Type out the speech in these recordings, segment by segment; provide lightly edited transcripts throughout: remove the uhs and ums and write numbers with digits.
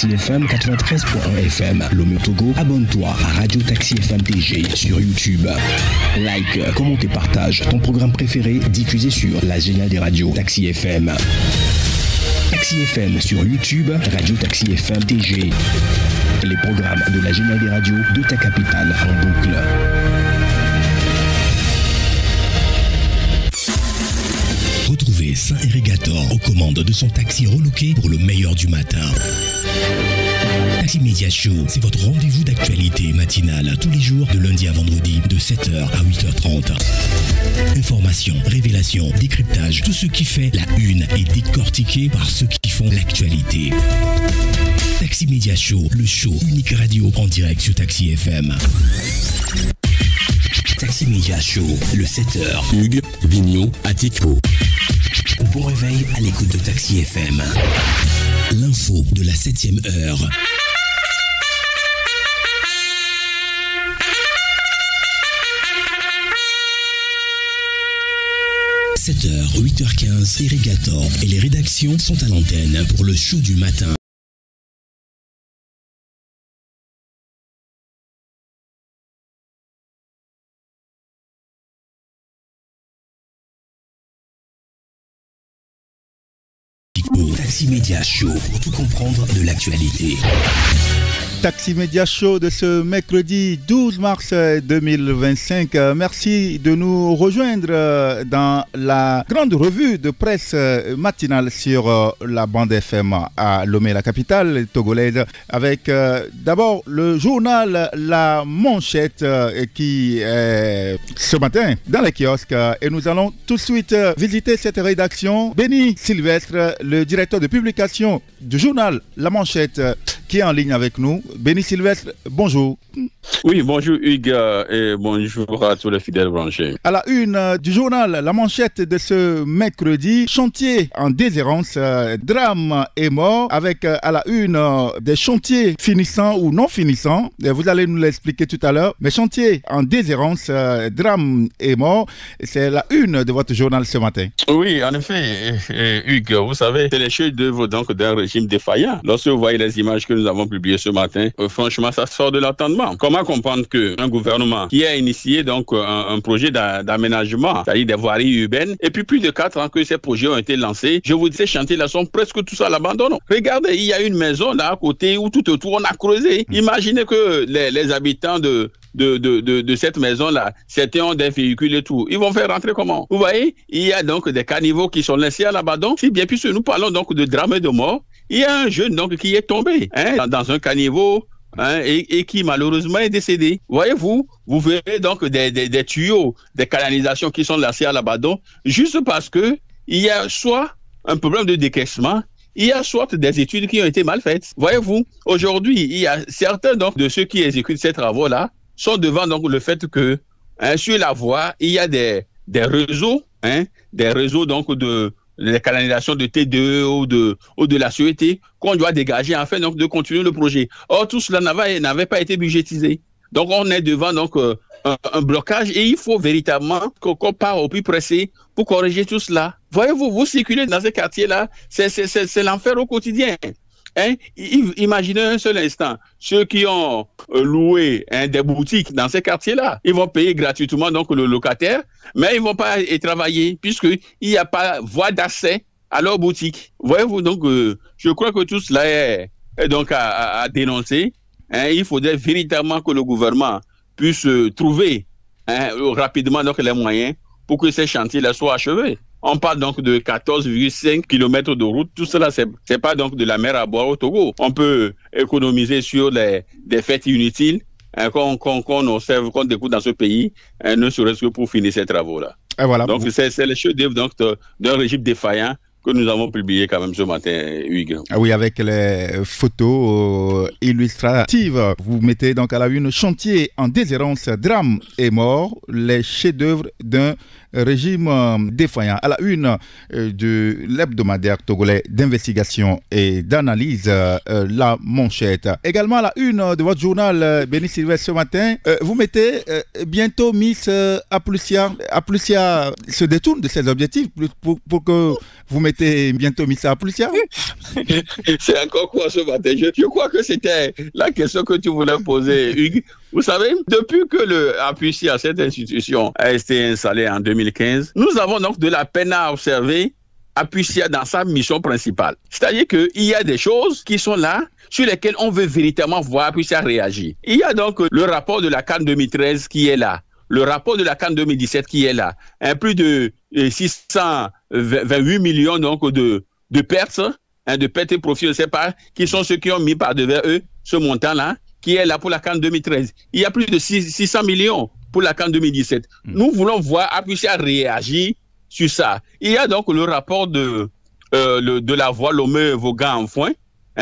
Taxi FM 93.1 FM. Lomé Togo, abonne-toi à Radio Taxi FM TG sur YouTube. Like, commente et partage ton programme préféré diffusé sur la géniale des radios Taxi FM. Taxi FM sur YouTube, Radio Taxi FM TG. Les programmes de la géniale des radios de ta capitale en boucle. Retrouvez Saint-Irrigator aux commandes de son taxi relooké pour le meilleur du matin. Taxi Media Show, c'est votre rendez-vous d'actualité matinale tous les jours de lundi à vendredi de 7h à 8h30. Informations, révélations, décryptage, tout ce qui fait la une est décortiqué par ceux qui font l'actualité. Taxi Media Show, le show unique radio en direct sur Taxi FM. Taxi Media Show, le 7h. Hugues, Vigneault, Attico. Bon réveil à l'écoute de Taxi FM. L'info de la 7e heure. « 7h, 8h15, Irrigator et les rédactions sont à l'antenne pour le show du matin. » Taxi Media Show pour tout comprendre de l'actualité. Taxi Media Show de ce mercredi 12 mars 2025. Merci de nous rejoindre dans la grande revue de presse matinale sur la bande FM à Lomé, la capitale togolaise, avec d'abord le journal La Manchette qui est ce matin dans les kiosques. Et nous allons tout de suite visiter cette rédaction. Béni Sylvestre, le directeur de publication du journal La Manchette, qui est en ligne avec nous. Béni Sylvestre, bonjour. Oui, bonjour Hugues et bonjour à tous les fidèles branchés. À la une du journal La Manchette de ce mercredi, chantier en déshérence, drame et mort, avec à la une des chantiers finissants ou non finissants. Vous allez nous l'expliquer tout à l'heure. Mais chantier en déshérence, drame et mort, c'est la une de votre journal ce matin. Oui, en effet, Hugues, vous savez, c'est les chefs-d'œuvre donc d'un régime défaillant. Lorsque vous voyez les images que nous avons publiées ce matin, franchement, ça sort de l'entendement. Comment comprendre qu'un gouvernement qui a initié donc un projet d'aménagement, c'est-à-dire des voiries urbaines, et puis plus de 4 ans que ces projets ont été lancés, je vous dis, ces chantiers-là sont presque tous à l'abandon. Regardez, il y a une maison là à côté où tout autour on a creusé. Imaginez que les habitants de cette maison-là, certains ont des véhicules et tout. Ils vont faire rentrer comment? Vous voyez, il y a donc des caniveaux qui sont laissés à l'abandon. Si bien puisque nous parlons donc de drame et de mort, il y a un jeune donc qui est tombé dans un caniveau et qui malheureusement est décédé. Voyez-vous, vous verrez donc des tuyaux, des canalisations qui sont laissés à l'abandon juste parce que il y a soit un problème de décaissement, il y a soit des études qui ont été mal faites. Voyez-vous, aujourd'hui, il y a certains donc de ceux qui exécutent ces travaux-là sont devant donc le fait que sur la voie, il y a des réseaux, des réseaux donc de canalisations de T2 ou de la CET qu'on doit dégager afin donc de continuer le projet. Or, tout cela n'avait pas été budgétisé. Donc, on est devant donc un blocage et il faut véritablement qu'on part au plus pressé pour corriger tout cela. Voyez-vous, vous circulez dans ces quartiers-là, c'est l'enfer au quotidien. Imaginez un seul instant, ceux qui ont loué des boutiques dans ces quartiers-là, ils vont payer gratuitement donc le locataire, mais ils ne vont pas y travailler puisqu'il n'y a pas voie d'accès à leur boutique. Voyez-vous, donc je crois que tout cela est donc à dénoncer. Il faudrait véritablement que le gouvernement puisse trouver rapidement donc les moyens pour que ces chantiers-là soient achevés. On parle donc de 14,5 km de route. Tout cela, c'est pas donc de la mer à boire au Togo. On peut économiser sur des fêtes inutiles qu'on observe, qu'on découvre dans ce pays, ne serait-ce que pour finir ces travaux-là. Et voilà. Donc, c'est le chef-d'œuvre d'un régime défaillant que nous avons publié quand même ce matin, Hugues. Ah oui, avec les photos illustratives. Vous mettez donc à la une chantier en déshérence, drame et mort, les chefs-d'œuvre d'un régime défaillant. À la une de l'hebdomadaire togolais d'investigation et d'analyse, La Manchette. Également à la une de votre journal, Béni Sylvestre, ce matin, vous mettez bientôt Miss Aplusia se détourne de ses objectifs pour que vous mettiez mettez bientôt Missa Aplusia? C'est encore quoi ce matin? Je crois que c'était la question que tu voulais poser, Hugues. Vous savez, depuis que le Aplusia, cette institution, a été installée en 2015, nous avons donc de la peine à observer Aplusia dans sa mission principale. C'est-à-dire qu'il y a des choses qui sont là sur lesquelles on veut véritablement voir Aplusia réagir. Il y a donc le rapport de la CAN 2013 qui est là, le rapport de la CAN 2017 qui est là, plus de 628 millions donc de pertes, de pertes et profits, je ne sais pas, qui sont ceux qui ont mis par devers eux ce montant-là, qui est là pour la CAN 2013. Il y a plus de 600 millions pour la CAN 2017. Nous voulons voir Aplusia réagir sur ça. Il y a donc le rapport de la voie Lomé-Vaughan-Enfoin,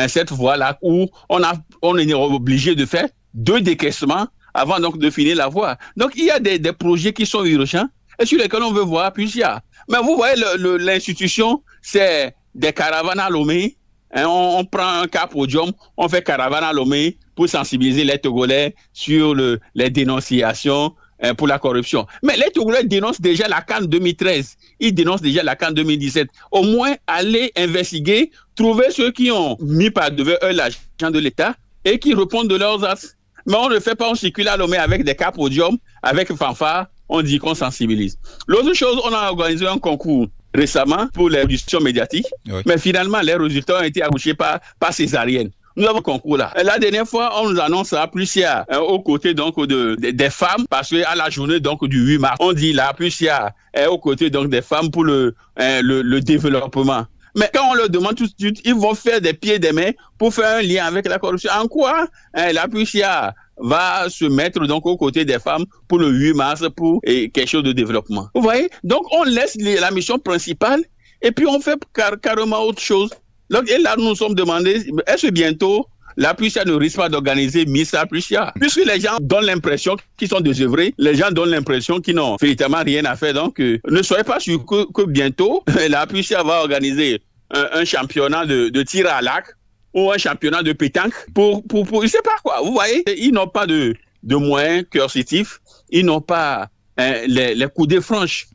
cette voie-là où on est obligé de faire 2 décaissements avant donc de finir la voie. Donc il y a des projets qui sont urgents et sur lesquels on veut voir Aplusia. Mais vous voyez, l'institution, c'est des caravanes à Lomé. On prend un cas podium, on fait caravane à Lomé pour sensibiliser les Togolais sur les dénonciations pour la corruption. Mais les Togolais dénoncent déjà la CAN 2013. Ils dénoncent déjà la CAN 2017. Au moins, aller investiguer, trouver ceux qui ont mis par devant eux l'argent de l'État et qui répondent de leurs actes. Mais on ne fait pas, on circule à Lomé avec des cas podium, avec fanfare, on dit qu'on sensibilise. L'autre chose, on a organisé un concours récemment pour les auditions médiatiques, oui. Mais finalement, les résultats ont été accouchés par césarienne. Nous avons un concours là. Et la dernière fois, on nous annonce Aplusia aux côtés donc des femmes, parce qu'à la journée donc du 8 mars, on dit là, Aplusia est aux côtés donc des femmes pour le développement. Mais quand on leur demande tout de suite, ils vont faire des pieds et des mains pour faire un lien avec la corruption. En quoi l'Aplusia va se mettre donc aux côtés des femmes pour le 8 mars pour quelque chose de développement? Vous voyez? Donc on laisse la mission principale et puis on fait carrément autre chose. Donc, et là, nous nous sommes demandé, est-ce que bientôt l'Aplusia ne risque pas d'organiser Miss Aplusia? Puisque les gens donnent l'impression qu'ils sont désœuvrés, les gens donnent l'impression qu'ils n'ont véritablement rien à faire. Donc, ne soyez pas sûr que bientôt, l'Aplusia va organiser un championnat de tir à l'arc ou un championnat de pétanque pour je ne sais pas quoi. Vous voyez, ils n'ont pas de moyens coercitifs, ils n'ont pas les coudées franches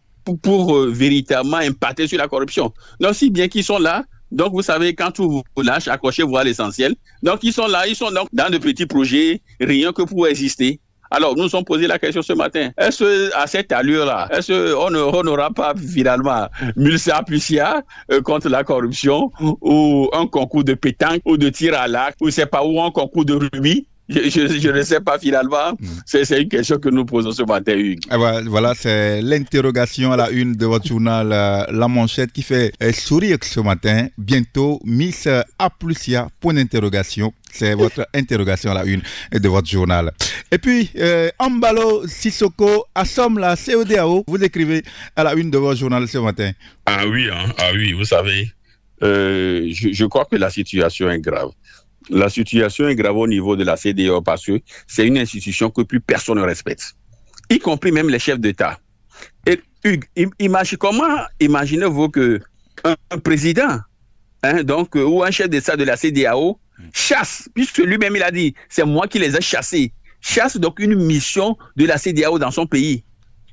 pour véritablement impacter sur la corruption. Donc, si bien qu'ils sont là, donc, vous savez, quand tout vous lâche, accrochez-vous à l'essentiel. Donc, ils sont là, ils sont donc dans de petits projets, rien que pour exister. Alors, nous nous sommes posé la question ce matin. Est-ce à cette allure-là, est-ce qu'on n'aura pas finalement Missa Aplusia contre la corruption ou un concours de pétanque ou de tir à l'arc ou c'est pas où un concours de rugby? Je ne sais pas finalement. C'est une question que nous posons ce matin, Hugues. Voilà, c'est l'interrogation à la une de votre journal La Manchette qui fait sourire ce matin. Bientôt, Miss Aplusia, point d'interrogation. C'est votre interrogation à la une de votre journal. Et puis, Ambalo Sissoko assomme la CEDEAO. Vous écrivez à la une de votre journal ce matin. Ah oui, vous savez, je crois que la situation est grave. La situation est grave au niveau de la CEDEAO parce que c'est une institution que plus personne ne respecte, y compris même les chefs d'État. Et Hugues, imaginez-vous qu'un président ou un chef d'État de la CEDEAO chasse, puisque lui-même il a dit, c'est moi qui les ai chassés, chasse donc une mission de la CEDEAO dans son pays.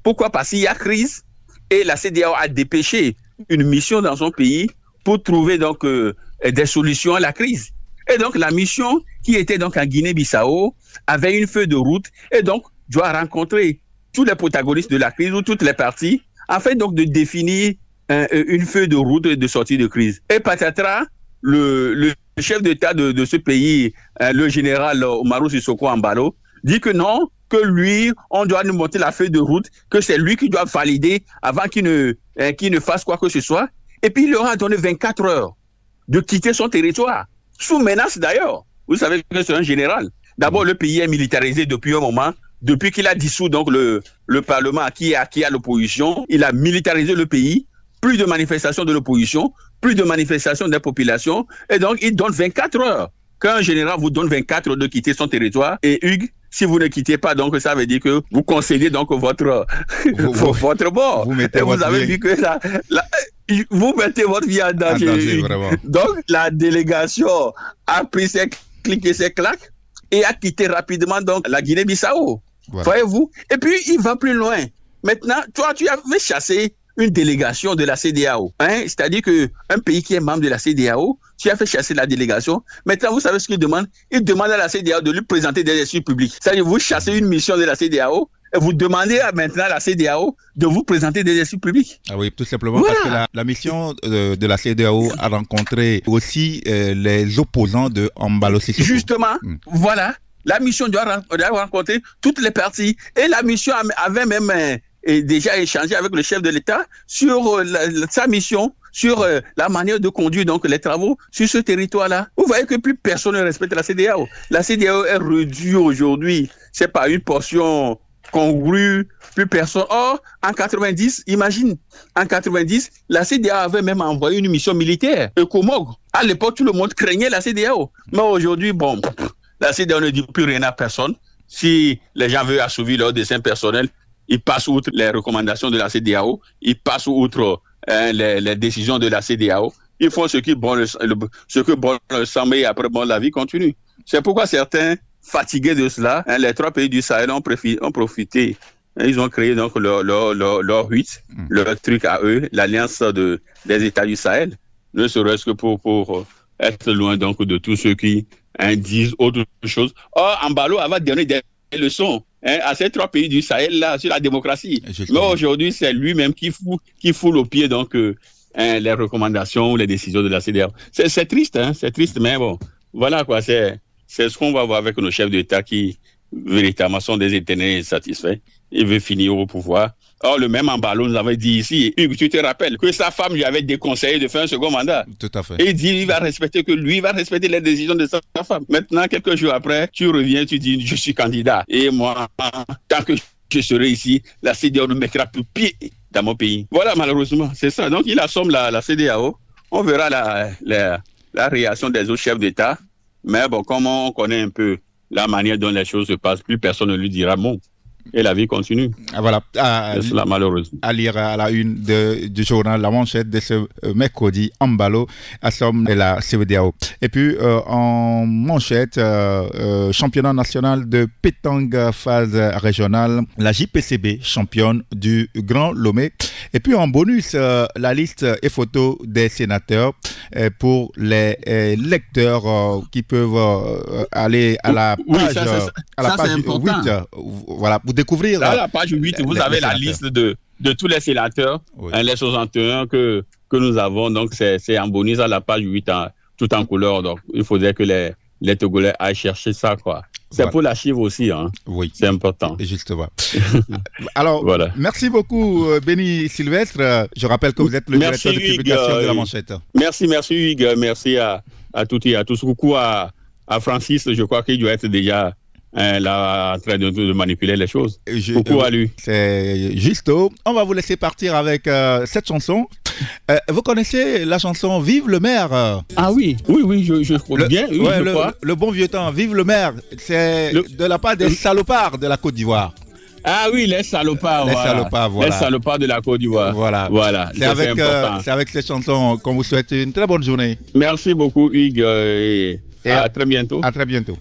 Pourquoi? Parce qu'il y a crise et la CEDEAO a dépêché une mission dans son pays pour trouver donc des solutions à la crise. Et donc, la mission qui était donc en Guinée-Bissau avait une feuille de route et donc doit rencontrer tous les protagonistes de la crise ou toutes les parties afin donc de définir une feuille de route de sortie de crise. Et patatras, le chef d'État de ce pays, le général Umaru Sissoko Ambalo, dit que non, que lui, on doit nous monter la feuille de route, que c'est lui qui doit valider avant qu'il ne fasse quoi que ce soit. Et puis, il leur a donné 24 heures de quitter son territoire. Sous menace d'ailleurs. Vous savez que c'est un général. D'abord, le pays est militarisé depuis un moment. Depuis qu'il a dissous donc le Parlement qui a l'opposition, il a militarisé le pays. Plus de manifestations de l'opposition, plus de manifestations des populations. Et donc, il donne 24 heures. Quand un général vous donne 24 heures de quitter son territoire, et Hugues, si vous ne quittez pas, donc ça veut dire que vous concédez donc votre bord. Vous avez vu que vous mettez votre vie en danger. Donc, la délégation a pris ses clics et ses claques et a quitté rapidement donc la Guinée-Bissau. Voilà. Voyez-vous? Et puis, il va plus loin. Maintenant, toi, tu avais chassé une délégation de la CEDEAO. Hein? C'est-à-dire qu'un pays qui est membre de la CEDEAO, tu as fait chasser la délégation. Maintenant, vous savez ce qu'il demande? Il demande à la CEDEAO de lui présenter des excuses publiques. C'est-à-dire que vous chassez une mission de la CEDEAO et vous demandez maintenant à la CEDEAO de vous présenter des excuses publiques. Ah oui, tout simplement parce que la mission de la CEDEAO a rencontré aussi les opposants de Embalo Sissoko. Justement, voilà. La mission doit rencontrer toutes les parties. Et la mission avait même déjà échangé avec le chef de l'État sur sa mission, sur la manière de conduire donc les travaux sur ce territoire-là. Vous voyez que plus personne ne respecte la CEDEAO. La CEDEAO est réduite aujourd'hui. C'est pas une portion congrue, plus personne. Or, en 90, imagine, en 90, la CEDEAO avait même envoyé une mission militaire, Ecomog. À l'époque, tout le monde craignait la CEDEAO. Mais aujourd'hui, bon, la CEDEAO ne dit plus rien à personne. Si les gens veulent assouvir leur dessein personnel, ils passent outre les recommandations de la CEDEAO, ils passent outre les décisions de la CEDEAO. Ils font ce que bon leur semble et après, bon, la vie continue. C'est pourquoi certains, fatigués de cela, les trois pays du Sahel ont profité. Ils ont créé donc leur 8, leur truc à eux, l'alliance des États du Sahel, ne serait-ce que pour être loin donc de tous ceux qui disent autre chose. Or, Embalo avait donné des leçons à ces trois pays du Sahel là sur la démocratie. Mais aujourd'hui, c'est lui-même qui foule au pied donc les recommandations ou les décisions de la CEDEAO. C'est triste, c'est triste, mais bon, voilà quoi, c'est ce qu'on va voir avec nos chefs d'État qui, véritablement, sont des éternels insatisfaits. Il veut finir au pouvoir. Or, le même Embalo nous avait dit ici, Hugues, tu te rappelles, que sa femme lui avait déconseillé de faire un second mandat. Tout à fait. Et il dit, il va respecter les décisions de sa femme. Maintenant, quelques jours après, tu reviens, tu dis, je suis candidat. Et moi, tant que je serai ici, la CEDEAO ne mettra plus pied dans mon pays. Voilà, malheureusement, c'est ça. Donc, il assomme la CEDEAO. On verra la réaction des autres chefs d'État. Mais bon, comme on connaît un peu la manière dont les choses se passent, plus personne ne lui dira bon. Et la vie continue. Voilà. C'est cela, malheureusement. À lire à la une du journal La Manchette de ce mercredi, Embalo assomme la CEDEAO. Et puis, en manchette, championnat national de pétanque phase régionale, la JPCB, championne du Grand Lomé. Et puis, en bonus, la liste et photos des sénateurs pour les lecteurs qui peuvent aller à la page, à la page 8. Voilà, pour découvrir. Là, à la page 8, vous avez la liste de tous les sénateurs, les 61 que nous avons. Donc, c'est en bonus à la page 8, tout en couleur. Donc, il faudrait que les Togolais aillent chercher ça, quoi. C'est pour l'archive aussi, hein. Oui. C'est important. Justement. Alors, merci beaucoup, Béni Sylvestre. Je rappelle que vous êtes le directeur de publication de La Manchette. Merci Hugues. Merci à toutes et à tous. Coucou à Francis, je crois qu'il doit être déjà là en train de manipuler les choses. Coucou à lui. C'est Justo. On va vous laisser partir avec cette chanson. Vous connaissez la chanson Vive le maire? Ah oui, je crois bien. Oui, le bon vieux temps, Vive le maire. C'est de la part des salopards de la Côte d'Ivoire. Ah oui, les salopards. Les salopards de la Côte d'Ivoire. Voilà. C'est avec cette chanson qu'on vous souhaite une très bonne journée. Merci beaucoup, Hugues. Et à très bientôt. À très bientôt.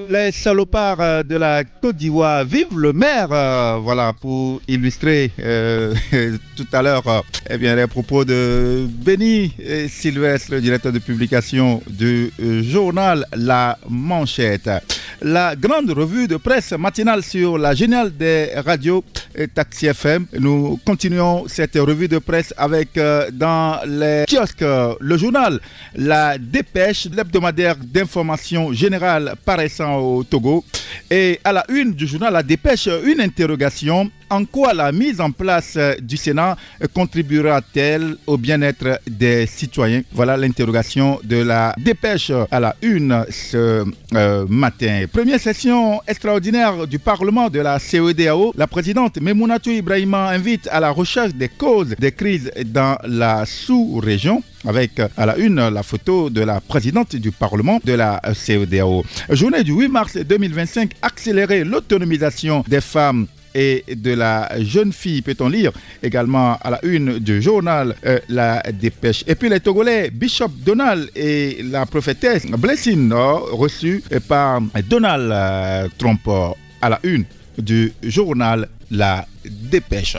Les salopards de la Côte d'Ivoire, vive le maire, voilà, pour illustrer tout à l'heure les propos de Béni Sylvestre, le directeur de publication du journal La Manchette. La grande revue de presse matinale sur la géniale des radios Taxi FM. Nous continuons cette revue de presse avec dans les kiosques le journal La Dépêche, l'hebdomadaire d'information générale paraissant au Togo. Et à la une du journal La Dépêche, une interrogation. En quoi la mise en place du Sénat contribuera-t-elle au bien-être des citoyens? Voilà l'interrogation de La Dépêche à la une ce matin. Première session extraordinaire du Parlement de la CEDEAO. La présidente Memounatou Ibrahima invite à la recherche des causes des crises dans la sous-région. Avec à la une la photo de la présidente du Parlement de la CEDEAO. Journée du 8 mars 2025, accélérer l'autonomisation des femmes et de la jeune fille, peut-on lire également à la une du journal La Dépêche. Et puis les Togolais, Bishop Donald et la prophétesse Blessing, reçus par Donald Trump à la une du journal La Dépêche.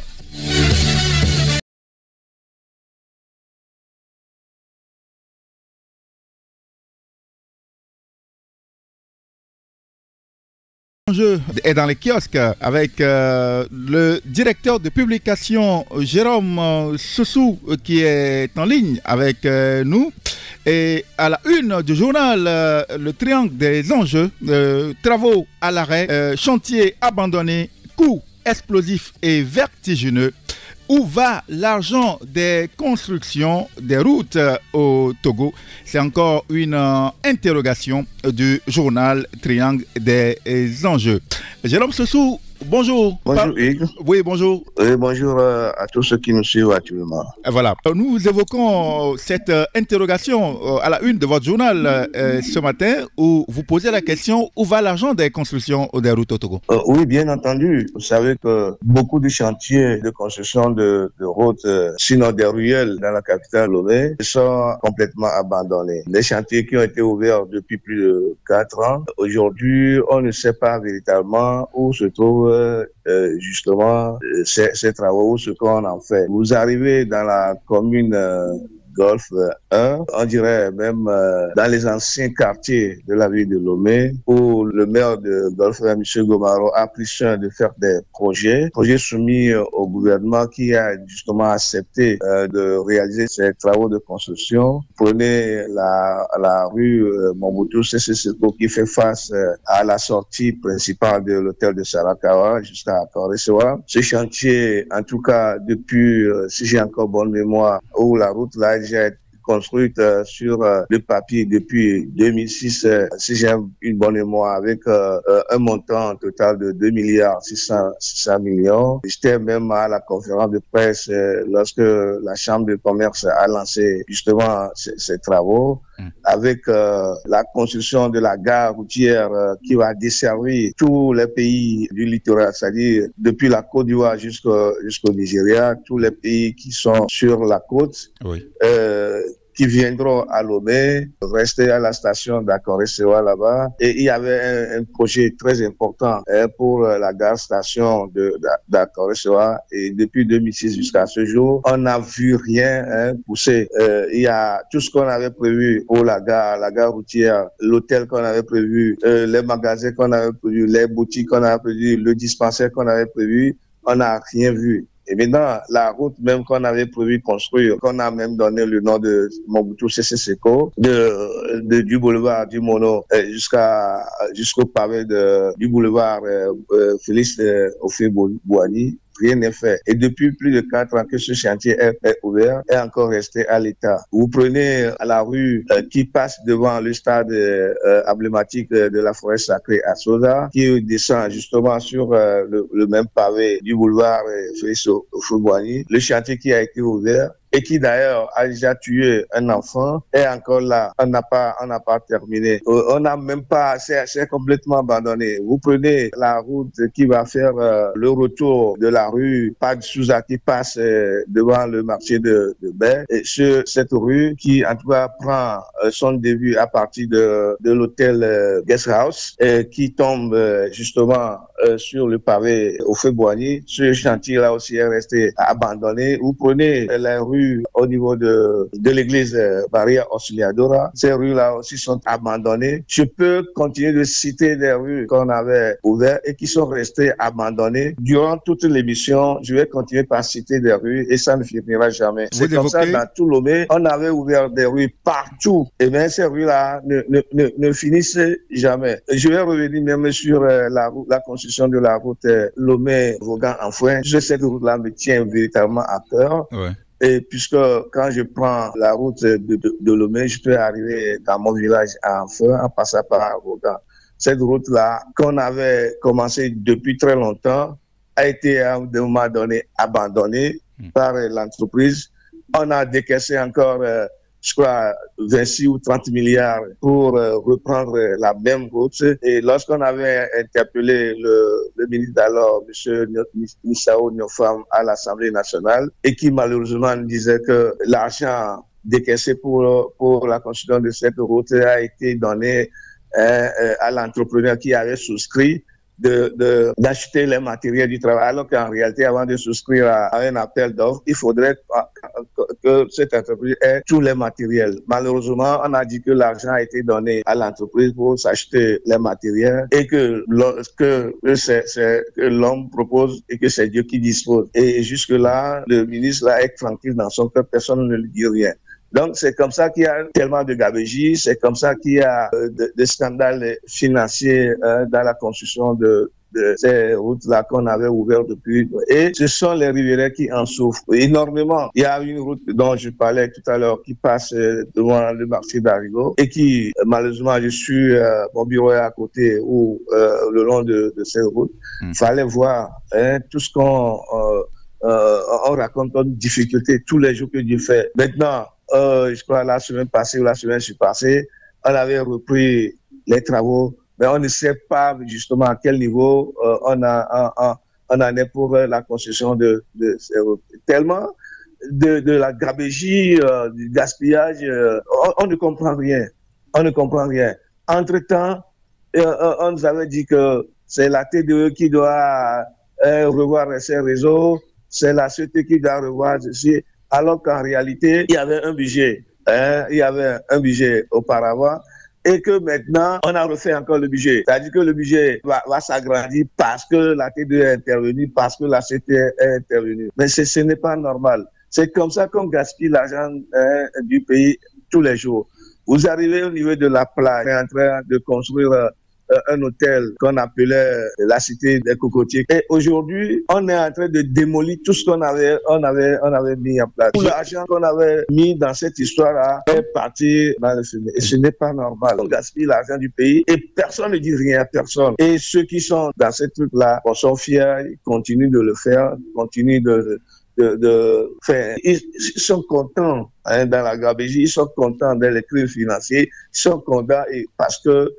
L'enjeu est dans les kiosques avec le directeur de publication Jérôme Soussou qui est en ligne avec nous. Et à la une du journal, le triangle des enjeux, travaux à l'arrêt, chantier abandonné, coûts explosifs et vertigineux. Où va l'argent des constructions des routes au Togo? C'est encore une interrogation du journal Triangle des enjeux. Jérôme Soussou, bonjour. Bonjour Hugues. Oui, bonjour. Oui, bonjour à tous ceux qui nous suivent actuellement. Voilà. Nous évoquons cette interrogation à la une de votre journal ce matin où vous posez la question: où va l'argent des constructions des routes au Togo? Oui, bien entendu. Vous savez que beaucoup de chantiers de construction de routes, sinon des ruelles dans la capitale Lomé, sont complètement abandonnés. Les chantiers qui ont été ouverts depuis plus de 4 ans, aujourd'hui, on ne sait pas véritablement où se trouvent justement ces travaux, où ce qu'on en fait. Vous arrivez dans la commune Golfe 1, on dirait même dans les anciens quartiers de la ville de Lomé, où le maire de Golfe 1, M. Gomaro, a pris soin de faire des projets soumis au gouvernement qui a justement accepté de réaliser ces travaux de construction. Prenez la rue Mobutu Sese Seko qui fait face à la sortie principale de l'hôtel de Sarakawa jusqu'à Koresewa. Ce chantier, en tout cas depuis, si j'ai encore bonne mémoire, où la route là déjà construite sur le papier depuis 2006, si j'ai une bonne mémoire, avec un montant total de 2 milliards 600 millions. J'étais même à la conférence de presse lorsque la Chambre de commerce a lancé justement ces travaux, avec la construction de la gare routière qui va desservir tous les pays du littoral, c'est-à-dire depuis la Côte d'Ivoire jusqu'au Nigeria, tous les pays qui sont sur la côte. Oui. Qui viendront à Lomé, rester à la station d'Akoresewa là-bas. Et il y avait un projet très important pour la gare-station d'Akoresewa. Et depuis 2006 jusqu'à ce jour, on n'a vu rien pousser. Il y a tout ce qu'on avait prévu pour la gare routière, l'hôtel qu'on avait prévu, les magasins qu'on avait prévu, les boutiques qu'on avait prévu, le dispensaire qu'on avait prévu, on n'a rien vu. Et maintenant, la route même qu'on avait prévu construire, qu'on a même donné le nom de Mobutu Sese Seko, du boulevard du Mono jusqu'au pavé du boulevard Félix Houphouët-Boigny, rien n'est fait. Et depuis plus de 4 ans que ce chantier est ouvert, est encore resté à l'état. Vous prenez la rue qui passe devant le stade emblématique de la forêt sacrée à Sosa, qui descend justement sur le même pavé du boulevard Félix Houphouët-Boigny. Le chantier qui a été ouvert et qui d'ailleurs a déjà tué un enfant, est encore là. On n'a pas terminé. On n'a même pas, c'est complètement abandonné. Vous prenez la route qui va faire le retour de la rue Souza qui passe devant le marché de Baie, et sur cette rue qui en tout cas prend son début à partir de l'hôtel Guest House, qui tombe justement sur le pavé au feu Boigny. Ce chantier là aussi est resté abandonné. Vous prenez la rue au niveau de l'église Maria Auxiliadora, ces rues là aussi sont abandonnées. Je peux continuer de citer des rues qu'on avait ouvertes et qui sont restées abandonnées. Durant toute l'émission, je vais continuer par citer des rues et ça ne finira jamais. C'est comme ça dans tout Lomé, on avait ouvert des rues partout. Et bien ces rues là ne finissent jamais. Je vais revenir même sur la construction de la route Lomé-Vaughan-Enfouin. Cette route-là me tient véritablement à cœur. Ouais. Et puisque quand je prends la route de Lomé, je peux arriver dans mon village à Enfouin en passant par Vaughan. Cette route-là, qu'on avait commencé depuis très longtemps, a été à un moment donné abandonnée par l'entreprise. On a décaissé encore, je crois, 26 ou 30 milliards pour reprendre la même route. Et lorsqu'on avait interpellé le ministre d'alors, M. Nissao Niofam, à l'Assemblée nationale, et qui malheureusement disait que l'argent décaissé pour la construction de cette route a été donné à l'entrepreneur qui avait souscrit d'acheter les matériels du travail, alors qu'en réalité, avant de souscrire à un appel d'offres, il faudrait que cette entreprise ait tous les matériels. Malheureusement, on a dit que l'argent a été donné à l'entreprise pour s'acheter les matériels et que l'homme propose et que c'est Dieu qui dispose. Et jusque-là, le ministre là est tranquille dans son cœur, personne ne lui dit rien. Donc, c'est comme ça qu'il y a tellement de gabegies, c'est comme ça qu'il y a des scandales financiers dans la construction de ces routes-là qu'on avait ouvertes depuis. Et ce sont les riverains qui en souffrent énormément. Il y a une route dont je parlais tout à l'heure qui passe devant le marché d'Arigo et qui, malheureusement, je suis, mon bureau est à côté ou le long de cette route. Il fallait voir tout ce qu'on on raconte comme difficulté tous les jours que Dieu fait. Maintenant, je crois la semaine passée ou la semaine passée, on avait repris les travaux, mais on ne sait pas justement à quel niveau on en est pour la construction de ces routes. Tellement de la gabégie, du gaspillage, on ne comprend rien. On ne comprend rien. Entre-temps, on nous avait dit que c'est la TDE qui doit revoir ses réseaux, c'est la CT qui doit revoir ceci. Alors qu'en réalité, il y avait un budget. Il y avait un budget auparavant et que maintenant, on a refait encore le budget. C'est-à-dire que le budget va s'agrandir parce que la T2 est intervenue, parce que la CT est intervenue. Mais ce n'est pas normal. C'est comme ça qu'on gaspille l'argent du pays tous les jours. Vous arrivez au niveau de la plage, on est en train de construire un hôtel qu'on appelait la cité des cocotiers. Et aujourd'hui, on est en train de démolir tout ce qu'on avait mis en place. Tout l'argent qu'on avait mis dans cette histoire-là est parti dans le fumée. Et ce n'est pas normal. On gaspille l'argent du pays et personne ne dit rien à personne. Et ceux qui sont dans ces trucs-là, sont fiers, ils continuent de le faire, continuent de faire. Ils sont contents dans la gabégie, ils sont contents dans les crimes financiers, ils sont contents parce que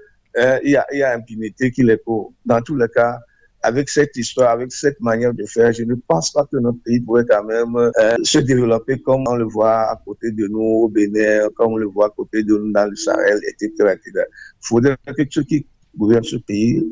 il y a impunité qui les court. Dans tous les cas, avec cette histoire, avec cette manière de faire, je ne pense pas que notre pays pourrait quand même se développer comme on le voit à côté de nous au Bénin, comme on le voit à côté de nous dans le Sahel, etc. Il faudrait que ceux qui gouvernent ce pays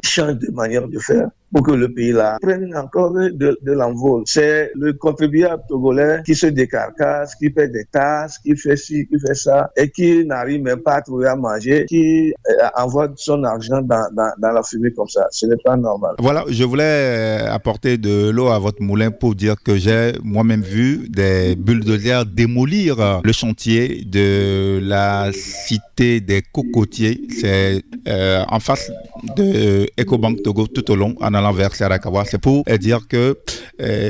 changent de manière de faire pour que le pays là prenne encore de l'envol. C'est le contribuable togolais qui se décarcasse, qui fait des tasses, qui fait ci, qui fait ça, et qui n'arrive même pas à trouver à manger, qui envoie son argent dans la fumée comme ça. Ce n'est pas normal. Voilà, je voulais apporter de l'eau à votre moulin pour dire que j'ai moi-même vu des bulldozers démolir le chantier de la cité des cocotiers. C'est en face de Ecobank Togo tout au long, en allant vers Sarakawa. C'est pour dire que,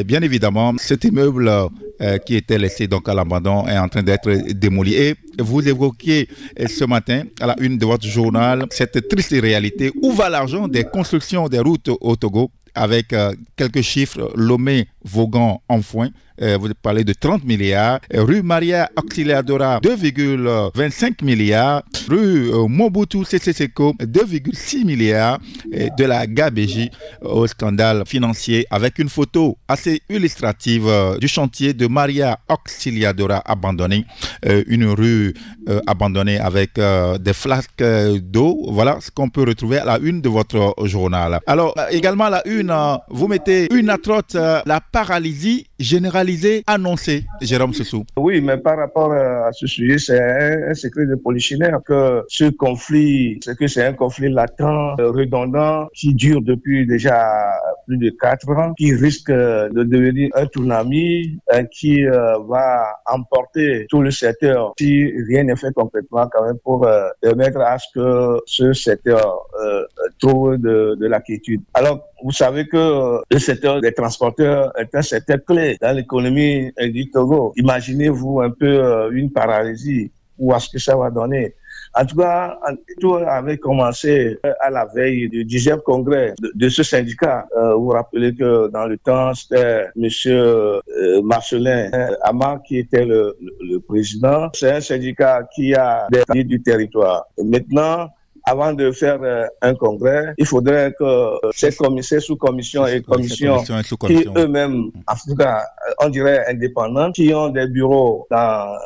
bien évidemment, cet immeuble qui était laissé donc à l'abandon est en train d'être démoli. Et vous évoquiez ce matin, à la une de votre journal, cette triste réalité. Où va l'argent des constructions des routes au Togo? avec quelques chiffres, Lomé, Vaughan, Enfoin. Vous parlez de 30 milliards. Rue Maria Auxiliadora, 2,25 milliards. Rue Mobutu Sese Seko, 2,6 milliards. De la Gabégie au scandale financier avec une photo assez illustrative du chantier de Maria Auxiliadora abandonné. Une rue abandonnée avec des flasques d'eau. Voilà ce qu'on peut retrouver à la une de votre journal. Alors, également à la une, vous mettez une atroce, la paralysie généralisée annoncée, Jérôme Soussou. Oui, mais par rapport à ce sujet, c'est un secret de polichinelle que ce conflit, c'est un conflit latent, redondant, qui dure depuis déjà plus de 4 ans, qui risque de devenir un tsunami qui va emporter tout le secteur si rien n'est fait concrètement quand même pour permettre à ce que ce secteur trouve de la quiétude. Alors, vous savez que le secteur des transporteurs est un secteur clé dans l'économie du Togo. Imaginez-vous un peu une paralysie, où est-ce que ça va donner? En tout cas, tout avait commencé à la veille du 10e congrès de ce syndicat. Vous vous rappelez que dans le temps, c'était monsieur Marcelin Amar qui était le président. C'est un syndicat qui a des du territoire. Et maintenant, avant de faire un congrès, il faudrait que ces commissaires, sous-commissions et commissions qui eux-mêmes, en tout cas, on dirait indépendants, qui ont des bureaux dans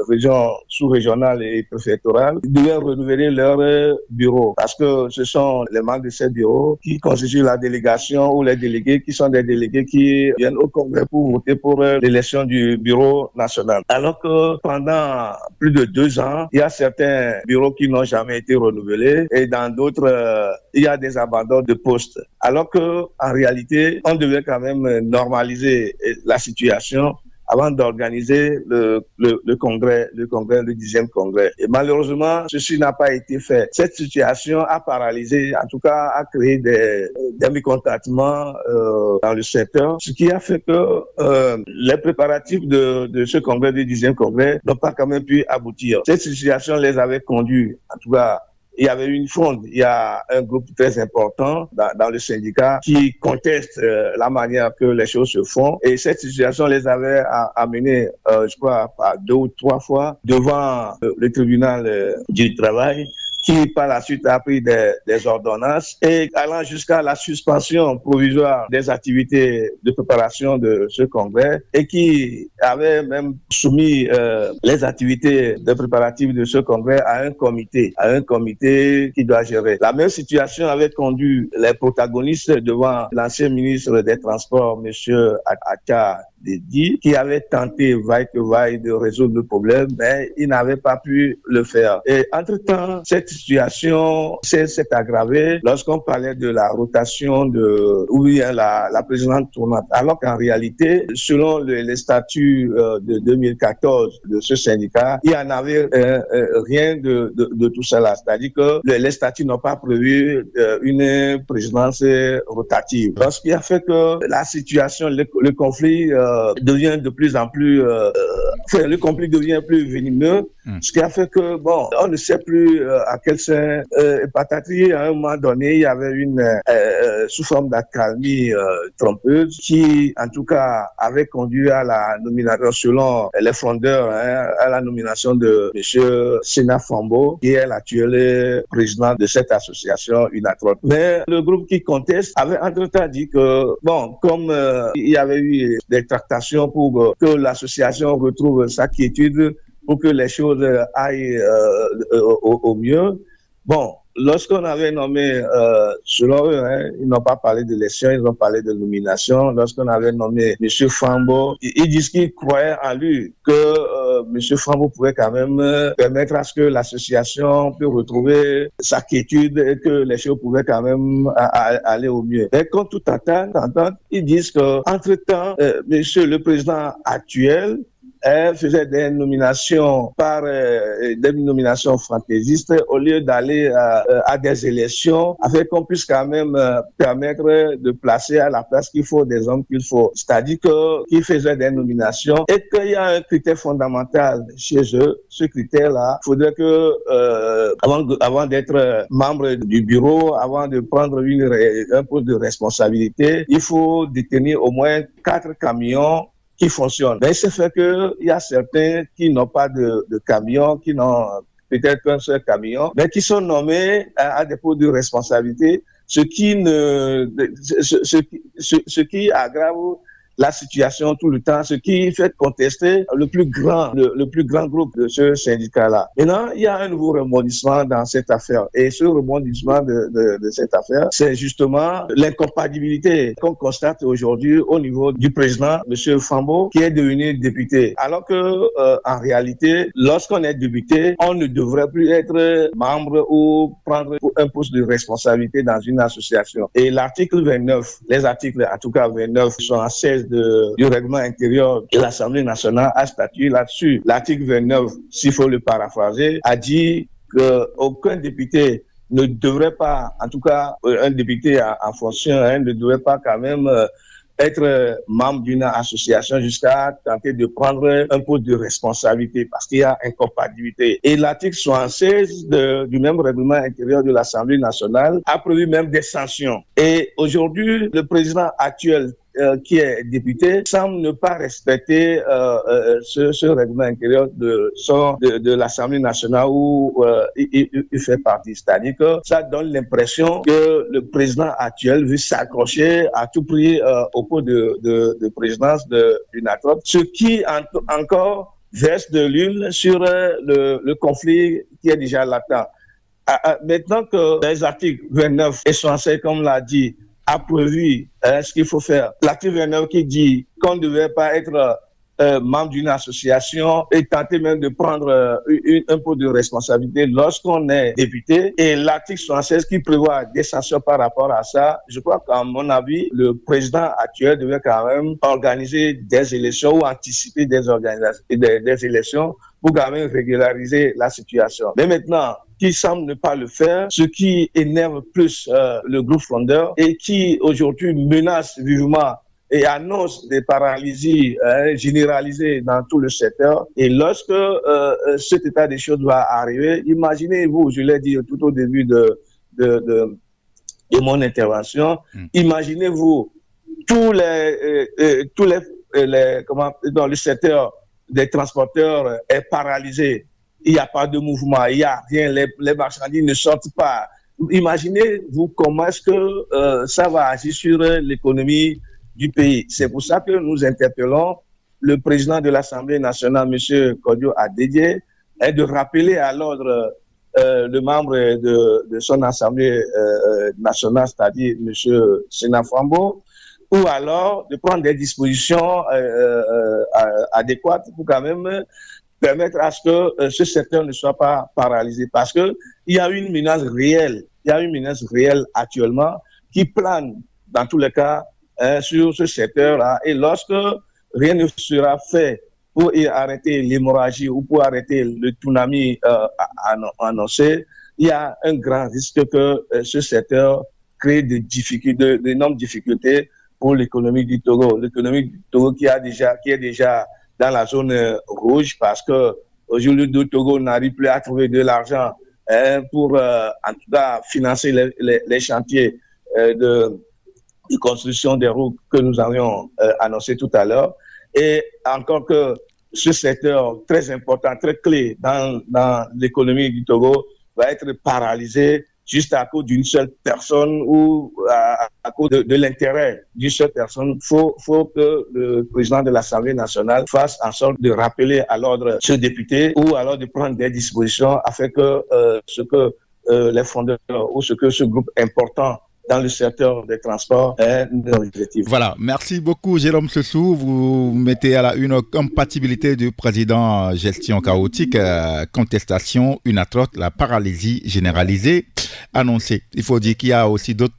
région sous-régionale et préfectorale, devaient renouveler leurs bureaux parce que ce sont les membres de ces bureaux qui constituent la délégation ou les délégués qui sont des délégués qui viennent au congrès pour voter pour l'élection du bureau national. Alors que pendant plus de 2 ans, il y a certains bureaux qui n'ont jamais été renouvelés et dans d'autres, il y a des abandons de postes. Alors que en réalité, on devait quand même normaliser la situation avant d'organiser le congrès, le 10e congrès. Et malheureusement, ceci n'a pas été fait. Cette situation a paralysé, en tout cas, a créé des mécontentements dans le secteur, ce qui a fait que les préparatifs de ce congrès, du 10e congrès, n'ont pas quand même pu aboutir. Cette situation les avait conduits, en tout cas, il y avait une fronde, il y a un groupe très important dans le syndicat qui conteste la manière que les choses se font. Et cette situation les avait amenés, je crois, par 2 ou 3 fois devant le tribunal du travail, qui par la suite a pris des ordonnances et allant jusqu'à la suspension provisoire des activités de préparation de ce congrès et qui avait même soumis les activités de préparatifs de ce congrès à un comité qui doit gérer. La même situation avait conduit les protagonistes devant l'ancien ministre des Transports, monsieur Acha Dedi, qui avait tenté vaille que vaille de résoudre le problème, mais il n'avait pas pu le faire. Et entre-temps, cette situation s'est aggravée lorsqu'on parlait de la rotation la présidente tournante. Alors qu'en réalité, selon les statuts de 2014 de ce syndicat, il n'y en avait rien de tout cela. C'est-à-dire que les statuts n'ont pas prévu une présidence rotative. Ce qui a fait que la situation, le conflit devient de plus en plus, le conflit devient plus venimeux, ce qui a fait que, bon, on ne sait plus à quel sein patatrie. À un moment donné, il y avait une, sous forme d'accalmie trompeuse qui, en tout cas, avait conduit à la nomination, selon les fondeurs, à la nomination de M. Sena Fambo, qui est l'actuel président de cette association UNATROT. Mais le groupe qui conteste avait entre-temps dit que, bon, comme il y avait eu des tractations pour que l'association retrouve sa quiétude, pour que les choses aillent au mieux. Bon, lorsqu'on avait nommé, selon eux, ils n'ont pas parlé d'élection, ils ont parlé de nomination. Lorsqu'on avait nommé M. Fambo, ils disent qu'ils croyaient en lui, que M. Fambo pouvait quand même permettre à ce que l'association puisse retrouver sa quiétude et que les choses pouvaient quand même aller au mieux. Mais comme tout entente, ils disent qu'entre-temps, monsieur le président actuel faisait des nominations des nominations fantaisistes au lieu d'aller à des élections, afin qu'on puisse quand même permettre de placer à la place qu'il faut des hommes qu'il faut. C'est-à-dire qu'ils faisaient des nominations et qu'il y a un critère fondamental chez eux. Ce critère-là, il faudrait que avant d'être membre du bureau, avant de prendre un poste de responsabilité, il faut détenir au moins 4 camions qui fonctionnent. Mais c'est fait qu'il y a certains qui n'ont pas de camions, qui n'ont peut-être qu'un seul camion, mais qui sont nommés à des postes de responsabilité, ce qui aggrave la situation tout le temps, ce qui fait contester le plus grand groupe de ce syndicat-là. Maintenant, il y a un nouveau rebondissement dans cette affaire. Et ce rebondissement de cette affaire, c'est justement l'incompatibilité qu'on constate aujourd'hui au niveau du président, M. Fambo, qui est devenu député. Alors que, en réalité, lorsqu'on est député, on ne devrait plus être membre ou prendre un poste de responsabilité dans une association. Et l'article 29, les articles, en tout cas 29, sont à 16 du règlement intérieur de l'Assemblée nationale a statué là-dessus. L'article 29, s'il faut le paraphraser, a dit qu'aucun député ne devrait pas, en tout cas un député en fonction, ne devrait pas quand même être membre d'une association jusqu'à tenter de prendre un poste de responsabilité parce qu'il y a incompatibilité. Et l'article 76 du même règlement intérieur de l'Assemblée nationale a prévu même des sanctions. Et aujourd'hui, le président actuel qui est député semble ne pas respecter ce règlement intérieur de l'Assemblée nationale où il fait partie. C'est-à-dire que ça donne l'impression que le président actuel veut s'accrocher à tout prix au poste de présidence du NATROP, ce qui encore verse de l'huile sur le conflit qui est déjà latent. Maintenant que les articles 29 et 65, comme l'a dit, a prévu ce qu'il faut faire. L'article 29 qui dit qu'on ne devait pas être membre d'une association et tenter même de prendre un poste de responsabilité lorsqu'on est député. Et l'article 76 qui prévoit des sanctions par rapport à ça, je crois qu'à mon avis, le président actuel devait quand même organiser des élections ou anticiper des élections pour quand même régulariser la situation. Mais maintenant, qui semble ne pas le faire, ce qui énerve plus le groupe frondeur et qui aujourd'hui menace vivement et annonce des paralysies généralisées dans tout le secteur. Et lorsque cet état des choses va arriver, imaginez-vous, je l'ai dit tout au début de mon intervention, imaginez-vous tous les dans le secteur des transporteurs est paralysé. Il n'y a pas de mouvement, il n'y a rien, les marchandises ne sortent pas. Imaginez-vous comment est-ce que ça va agir sur l'économie du pays. C'est pour ça que nous interpellons le président de l'Assemblée nationale, M. Kodio Adedie, de rappeler à l'ordre le membre de son Assemblée nationale, c'est-à-dire M. Sénat Fambo, ou alors de prendre des dispositions adéquates pour quand même permettre à ce que ce secteur ne soit pas paralysé. Parce qu'il y a une menace réelle, actuellement qui plane dans tous les cas sur ce secteur-là. Et lorsque rien ne sera fait pour y arrêter l'hémorragie ou pour arrêter le tsunami annoncé, il y a un grand risque que ce secteur crée d'énormes difficultés pour l'économie du Togo. L'économie du Togo qui est déjà dans la zone rouge parce que aujourd'hui le Togo n'arrive plus à trouver de l'argent pour en tout cas financer les chantiers de construction des routes que nous avions annoncé tout à l'heure. Et encore que ce secteur très important, très clé dans l'économie du Togo va être paralysé juste à cause d'une seule personne ou à cause de l'intérêt d'une seule personne. Faut que le président de l'Assemblée nationale fasse en sorte de rappeler à l'ordre ce député ou alors de prendre des dispositions afin que ce que les fondeurs ou ce que ce groupe important dans le secteur des transports est un objectif. Voilà, merci beaucoup Jérôme Sessou. Vous mettez à la une compatibilité du président gestion chaotique, contestation, une atroce, la paralysie généralisée annoncée. Il faut dire qu'il y a aussi d'autres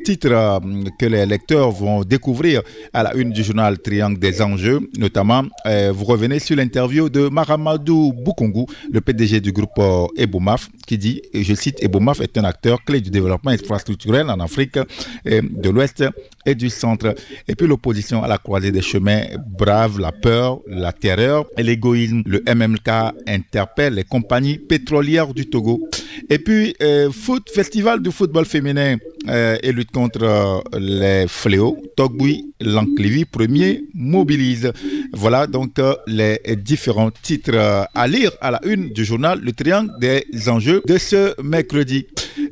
titres que les lecteurs vont découvrir à la une du journal Triangle des enjeux. Notamment, vous revenez sur l'interview de Mahamadou Boukoungou, le PDG du groupe Ebomaf, qui dit, et je cite, Ebomaf est un acteur clé du développement infrastructurel en Afrique de l'Ouest et du Centre. Et puis l'opposition à la croisée des chemins brave la peur, la terreur et l'égoïsme. Le MMK interpelle les compagnies pétrolières du Togo. Et puis, festival du football féminin et lutte contre les fléaux. Togboui, Lanklivi, premier, mobilise. Voilà donc les différents titres à lire à la une du journal Le Triangle des enjeux de ce mercredi.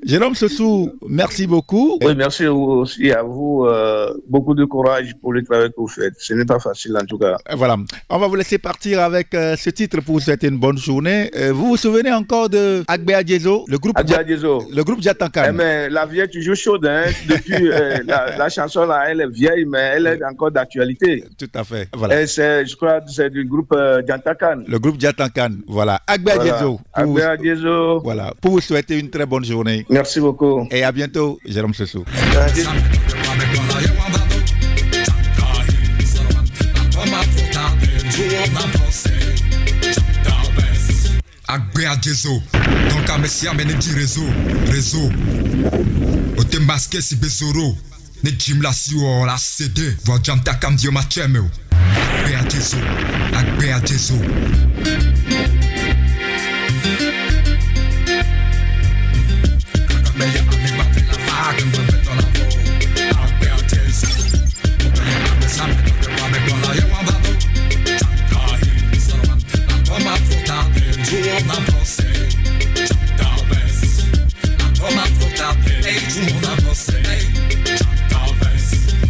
Jérôme Sessou, merci beaucoup. Oui, merci aussi à vous. Beaucoup de courage pour le travail que vous faites. Ce n'est pas facile en tout cas. Voilà. On va vous laisser partir avec ce titre pour vous souhaiter une bonne journée. Vous vous souvenez encore de Agbe Adiezo, le groupe Jatankan. Mais la vie est toujours chaude. Hein. Depuis la chanson là, elle est vieille, mais elle est encore d'actualité. Tout à fait. Voilà. Et je crois que c'est du groupe Jatankan. Le groupe Jatankan. Voilà. Agbe Adiezo. Agbe Adiezo. Voilà. Pour vous souhaiter une très bonne journée. Merci beaucoup. Et à bientôt, Jérôme Sessou. Agbe Adiezo, donc à Messia mais ne dit réseau. O te masqué si besoro, ne jim la si o la CD, voit jam ta cam dio ma cheme. Agbe Adiezo.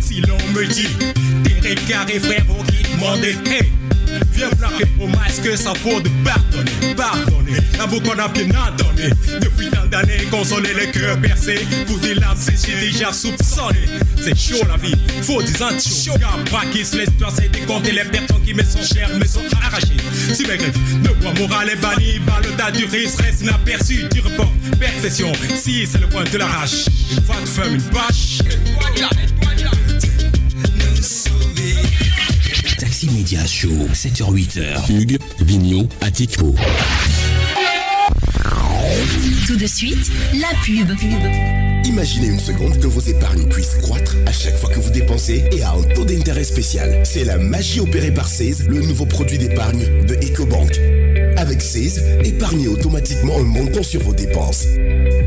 Si l'on me dit, t'es carré frère, pour qui demander, hey, viens plaquer au masque que ça vaut de pardonner. La boucle qu'on a bien donné, depuis tant d'années, consoler les cœurs percés, pour des larmes séchées déjà soupçonnées. C'est chaud la vie, faut des anti-chaud. Gars, qui se laisse toi, c'est décompter les personnes qui me sont chères, me sont arrachées. Si mes griffes, le poids moral est banni, le tas du risque reste inaperçu, du report, perfection. Si c'est le point de l'arrache, une fois de femme, une bâche. Taxi Média Show, 7h-8h. Hugues, Vigneault, Atiko. Tout de suite, la pub. Imaginez une seconde que vos épargnes puissent croître à chaque fois que vous dépensez et à un taux d'intérêt spécial. C'est la magie opérée par Seize, le nouveau produit d'épargne de EcoBank. Avec Seize, épargnez automatiquement un montant sur vos dépenses.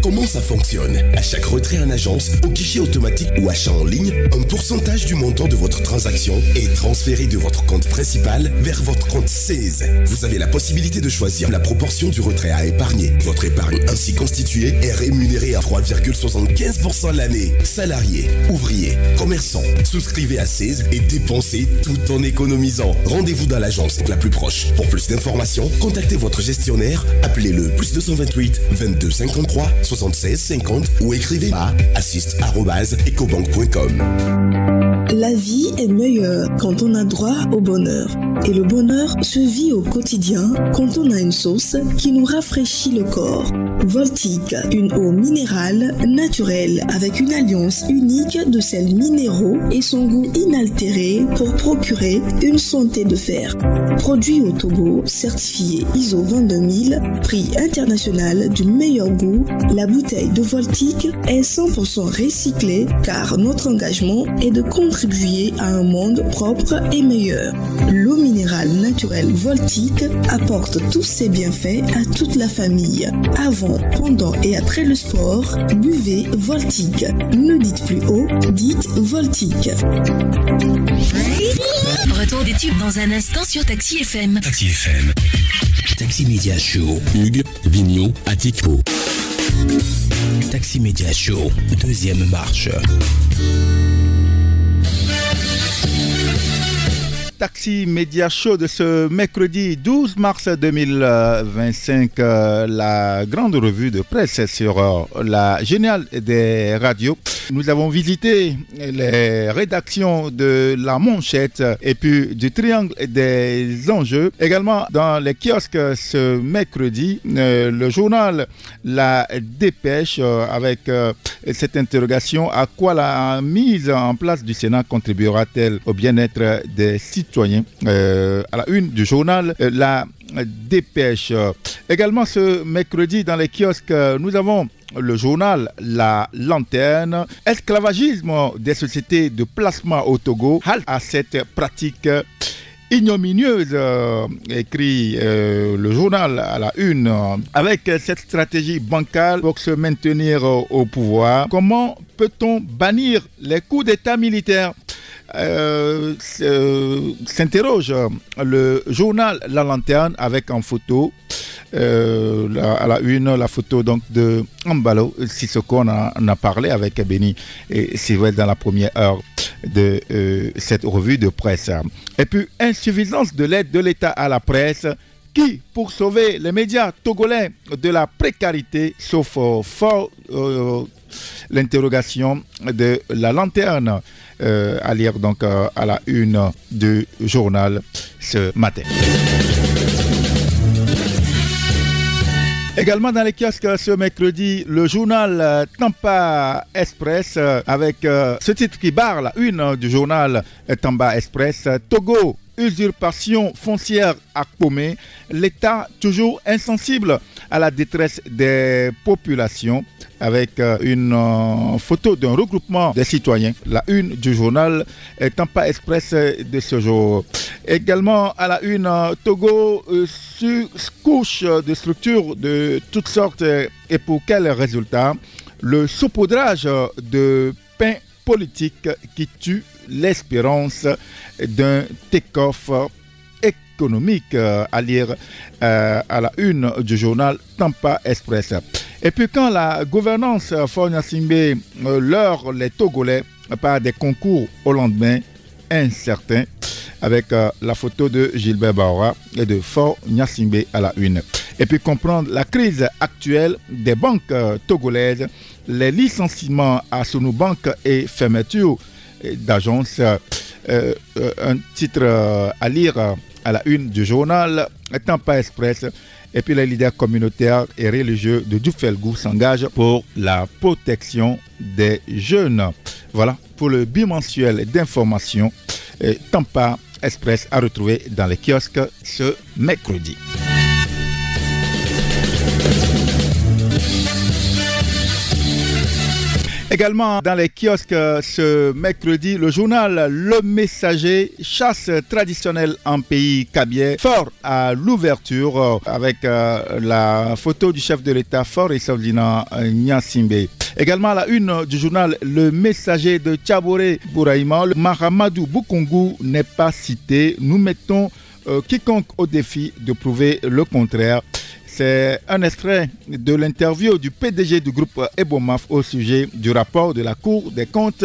Comment ça fonctionne? À chaque retrait en agence, au guichet automatique ou achat en ligne, un pourcentage du montant de votre transaction est transféré de votre compte principal vers votre compte Seize. Vous avez la possibilité de choisir la proportion du retrait à épargner. Votre épargne ainsi constituée est rémunérée à 3,75% l'année. Salariés, ouvriers, commerçants, souscrivez à Seize et dépensez tout en économisant. Rendez-vous dans l'agence la plus proche. Pour plus d'informations, contactez votre gestionnaire, appelez le +228 22 53 76 50 ou écrivez à assist@ecobank.com. La vie est meilleure quand on a droit au bonheur. Et le bonheur se vit au quotidien quand on a une sauce qui nous rafraîchit le corps. Voltique, une eau minérale naturelle avec une alliance unique de sels minéraux et son goût inaltéré pour procurer une santé de fer. Produit au Togo, certifié ISO 22000, prix international du meilleur goût, la bouteille de Voltique est 100% recyclée car notre engagement est de contribuer à un monde propre et meilleur. L'eau minérale naturelle Voltique apporte tous ses bienfaits à toute la famille. Avant, pendant et après le sport, buvez Voltique. Ne dites plus haut, dites Voltique. Retour des tubes dans un instant sur Taxi FM. Taxi FM. Taxi Média Show. Hugues, Vigneault, Atiko. Taxi Média Show, deuxième marche. Taxi Média Show de ce mercredi 12 mars 2025, la grande revue de presse sur la géniale des radios. Nous avons visité les rédactions de La Manchette et puis du Triangle des Enjeux. Également dans les kiosques ce mercredi, le journal La Dépêche avec cette interrogation: à quoi la mise en place du Sénat contribuera-t-elle au bien-être des citoyens? À la une du journal La Dépêche. Également ce mercredi dans les kiosques, nous avons le journal La Lanterne. Esclavagisme des sociétés de placement au Togo, halte à cette pratique ignominieuse, écrit le journal à la une. Avec cette stratégie bancale pour se maintenir au pouvoir, comment peut-on bannir les coups d'État militaires? S'interroge le journal La Lanterne avec en photo à la une la photo donc de Ambalo Sissoko. On a parlé avec Béni et Sylvestre dans la première heure de cette revue de presse. Et puis insuffisance de l'aide de l'État à la presse, qui, pour sauver les médias togolais de la précarité, sauf fort l'interrogation de La Lanterne, à lire donc à la une du journal ce matin. Également dans les kiosques ce mercredi, le journal Tampa Express avec ce titre qui barre la une du journal Tampa Express: Togo, usurpation foncière à Pomé, l'État toujours insensible à la détresse des populations, avec une photo d'un regroupement des citoyens. La une du journal Tampa Express de ce jour. Également à la une, Togo couche de structures de toutes sortes et pour quels résultats? Le saupoudrage de pain politique qui tue l'espérance d'un take-off économique, à lire à la une du journal Tampa Express. Et puis quand la gouvernance Faure Gnassingbé leurre les Togolais par des concours au lendemain incertain, avec la photo de Gilbert Baora et de Faure Gnassingbé à la une. Et puis comprendre la crise actuelle des banques togolaises, les licenciements à Sonobank et fermeture d'agences. Un titre à lire à la une du journal Tampa Express. Et puis les leaders communautaires et religieux de Duffelgou s'engagent pour la protection des jeunes. Voilà pour le bimensuel d'information Tampa Express à retrouver dans les kiosques ce mercredi. Également dans les kiosques ce mercredi, le journal Le Messager, chasse traditionnelle en pays kabyé, fort à l'ouverture avec la photo du chef de l'État Faure Issawdina Gnassingbé. Également à la une du journal Le Messager de Tchaboré Bouraïma, Mahamadou Boukoungou n'est pas cité. Nous mettons quiconque au défi de prouver le contraire. C'est un extrait de l'interview du PDG du groupe Ebomaf au sujet du rapport de la Cour des comptes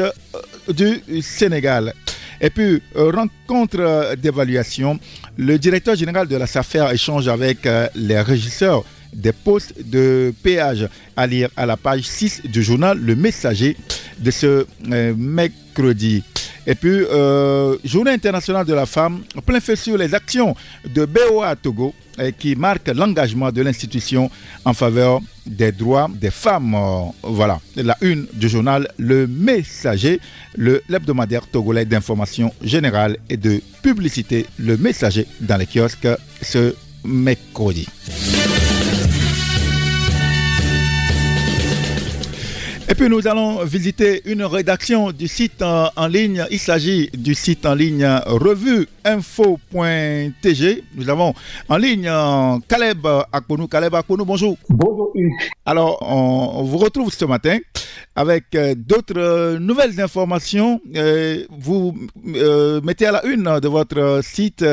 du Sénégal. Et puis, rencontre d'évaluation, le directeur général de la SAFER échange avec les régisseurs des postes de péage, à lire à la page 6 du journal Le Messager de ce mercredi. Et puis, Journée internationale de la femme, plein feu sur les actions de BOA à Togo, qui marque l'engagement de l'institution en faveur des droits des femmes. Voilà, la une du journal Le Messager, l'hebdomadaire togolais d'information générale et de publicité. Le Messager dans les kiosques ce mercredi. Et puis nous allons visiter une rédaction du site en ligne. Il s'agit du site en ligne revueinfo.tg. Nous avons en ligne Caleb Akponou. Caleb Akponou, bonjour. Bonjour Hugues. Alors, on vous retrouve ce matin avec d'autres nouvelles informations. Vous mettez à la une de votre site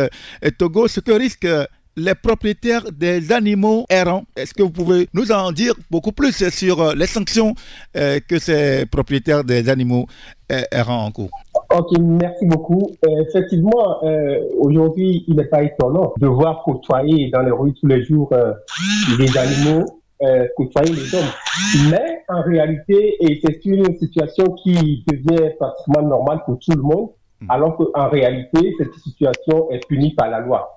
Togo ce que risque les propriétaires des animaux errants. Est-ce que vous pouvez nous en dire beaucoup plus sur les sanctions que ces propriétaires des animaux errants encourent? Ok, merci beaucoup. Effectivement, aujourd'hui, il n'est pas étonnant de voir côtoyer dans les rues tous les jours des animaux, côtoyer les hommes. Mais en réalité, et c'est une situation qui devient pratiquement normale pour tout le monde, alors qu'en réalité, cette situation est punie par la loi.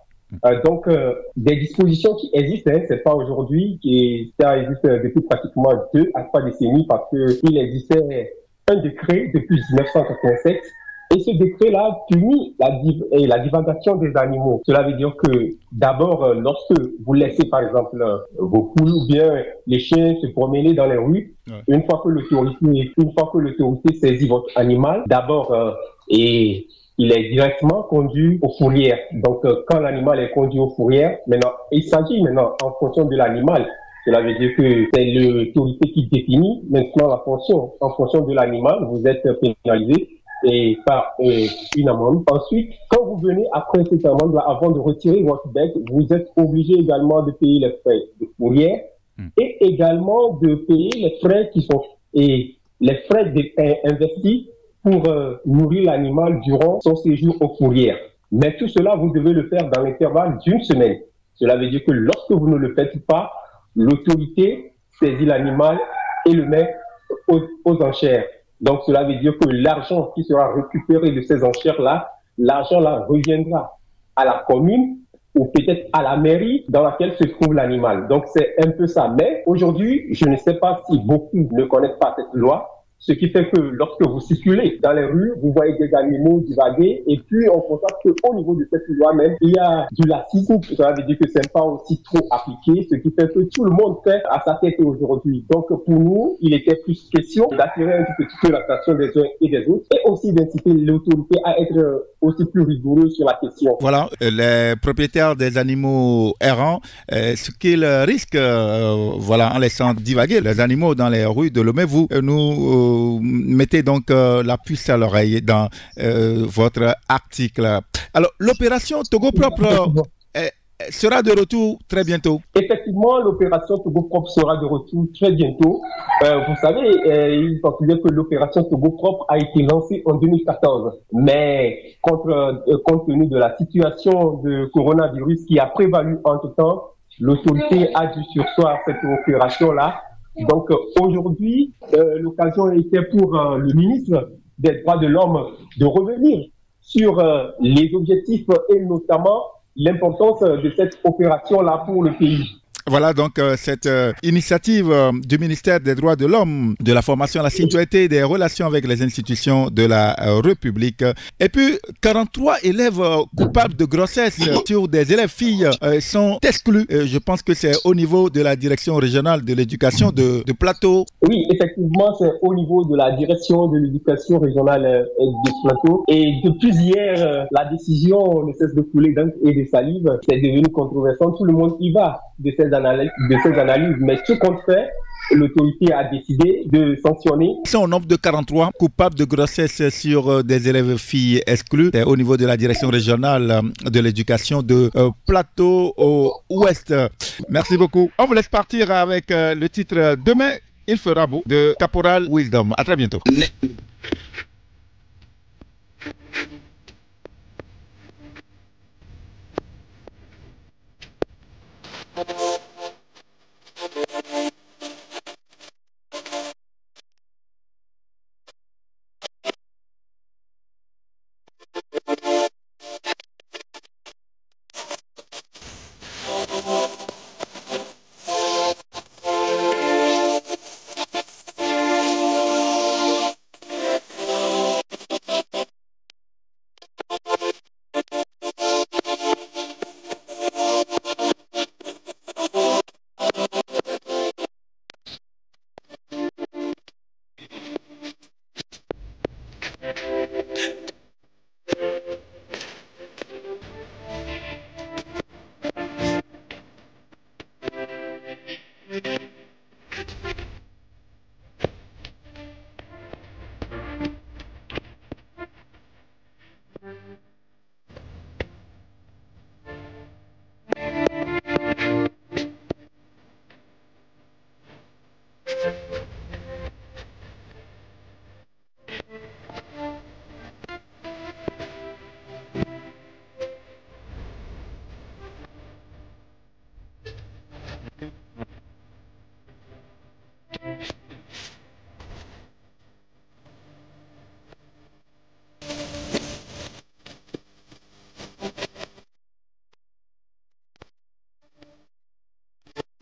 Donc, des dispositions qui existent, c'est pas aujourd'hui, ça existe depuis pratiquement 2 à 3 décennies parce qu'il existait un décret depuis 1987 et ce décret-là punit la divagation des animaux. Cela veut dire que d'abord, lorsque vous laissez par exemple vos poules ou bien les chiens se promener dans les rues, une fois que l'autorité saisit votre animal, d'abord il est directement conduit aux fourrières. Donc, quand l'animal est conduit aux fourrières, maintenant, il s'agit maintenant en fonction de l'animal. Cela veut dire que c'est l'autorité qui définit maintenant la fonction. En fonction de l'animal, vous êtes pénalisé et par une amende. Ensuite, quand vous venez après cette amende-là, avant de retirer votre bête, vous êtes obligé également de payer les frais de fourrière et également de payer les frais les frais investis pour nourrir l'animal durant son séjour aux fourrières. Mais tout cela, vous devez le faire dans l'intervalle d'1 semaine. Cela veut dire que lorsque vous ne le faites pas, l'autorité saisit l'animal et le met aux enchères. Donc cela veut dire que l'argent qui sera récupéré de ces enchères-là, l'argent-là reviendra à la commune ou peut-être à la mairie dans laquelle se trouve l'animal. Donc c'est un peu ça. Mais aujourd'hui, je ne sais pas si beaucoup ne connaissent pas cette loi. Ce qui fait que lorsque vous circulez dans les rues, vous voyez des animaux divaguer et puis on constate qu'au niveau de cette loi même, il y a du laxisme. Ça veut dire que c'est pas aussi trop appliqué, ce qui fait que tout le monde fait à sa tête aujourd'hui. Donc pour nous, il était plus question d'attirer un petit peu l'attention des uns et des autres et aussi d'inciter l'autorité à être aussi plus rigoureux sur la question. Voilà, les propriétaires des animaux errants, ce qu'ils risquent, voilà, en laissant divaguer les animaux dans les rues de Lomé, vous nous mettez donc la puce à l'oreille dans votre article. Alors, l'opération Togo Propre sera de retour très bientôt. Effectivement, l'opération Togo Propre sera de retour très bientôt. Vous savez, il faut dire que l'opération Togo Propre a été lancée en 2014. Mais compte tenu de la situation de coronavirus qui a prévalu entre-temps, l'autorité a dû surseoir cette opération-là. Donc aujourd'hui, l'occasion était pour le ministre des Droits de l'Homme de revenir sur les objectifs et notamment l'importance de cette opération-là pour le pays. Voilà donc cette initiative du ministère des Droits de l'Homme, de la formation à la citoyenneté, des relations avec les institutions de la République. Et puis, 43 élèves coupables de grossesse sur des élèves filles sont exclus. Je pense que c'est au niveau de la direction régionale de l'éducation de Plateau. Oui, effectivement, c'est au niveau de la direction de l'éducation régionale de Plateau. Et depuis hier, la décision ne cesse de couler d'encre et de salive. C'est devenu controversant. Tout le monde y va de ces analyses, mais ce qu'on fait, l'autorité a décidé de sanctionner. Ils sont au nombre de 43 coupables de grossesse sur des élèves filles exclus au niveau de la direction régionale de l'éducation de Plateau au Ouest. Merci beaucoup. On vous laisse partir avec le titre Demain, il fera beau de Caporal Wisdom. À très bientôt.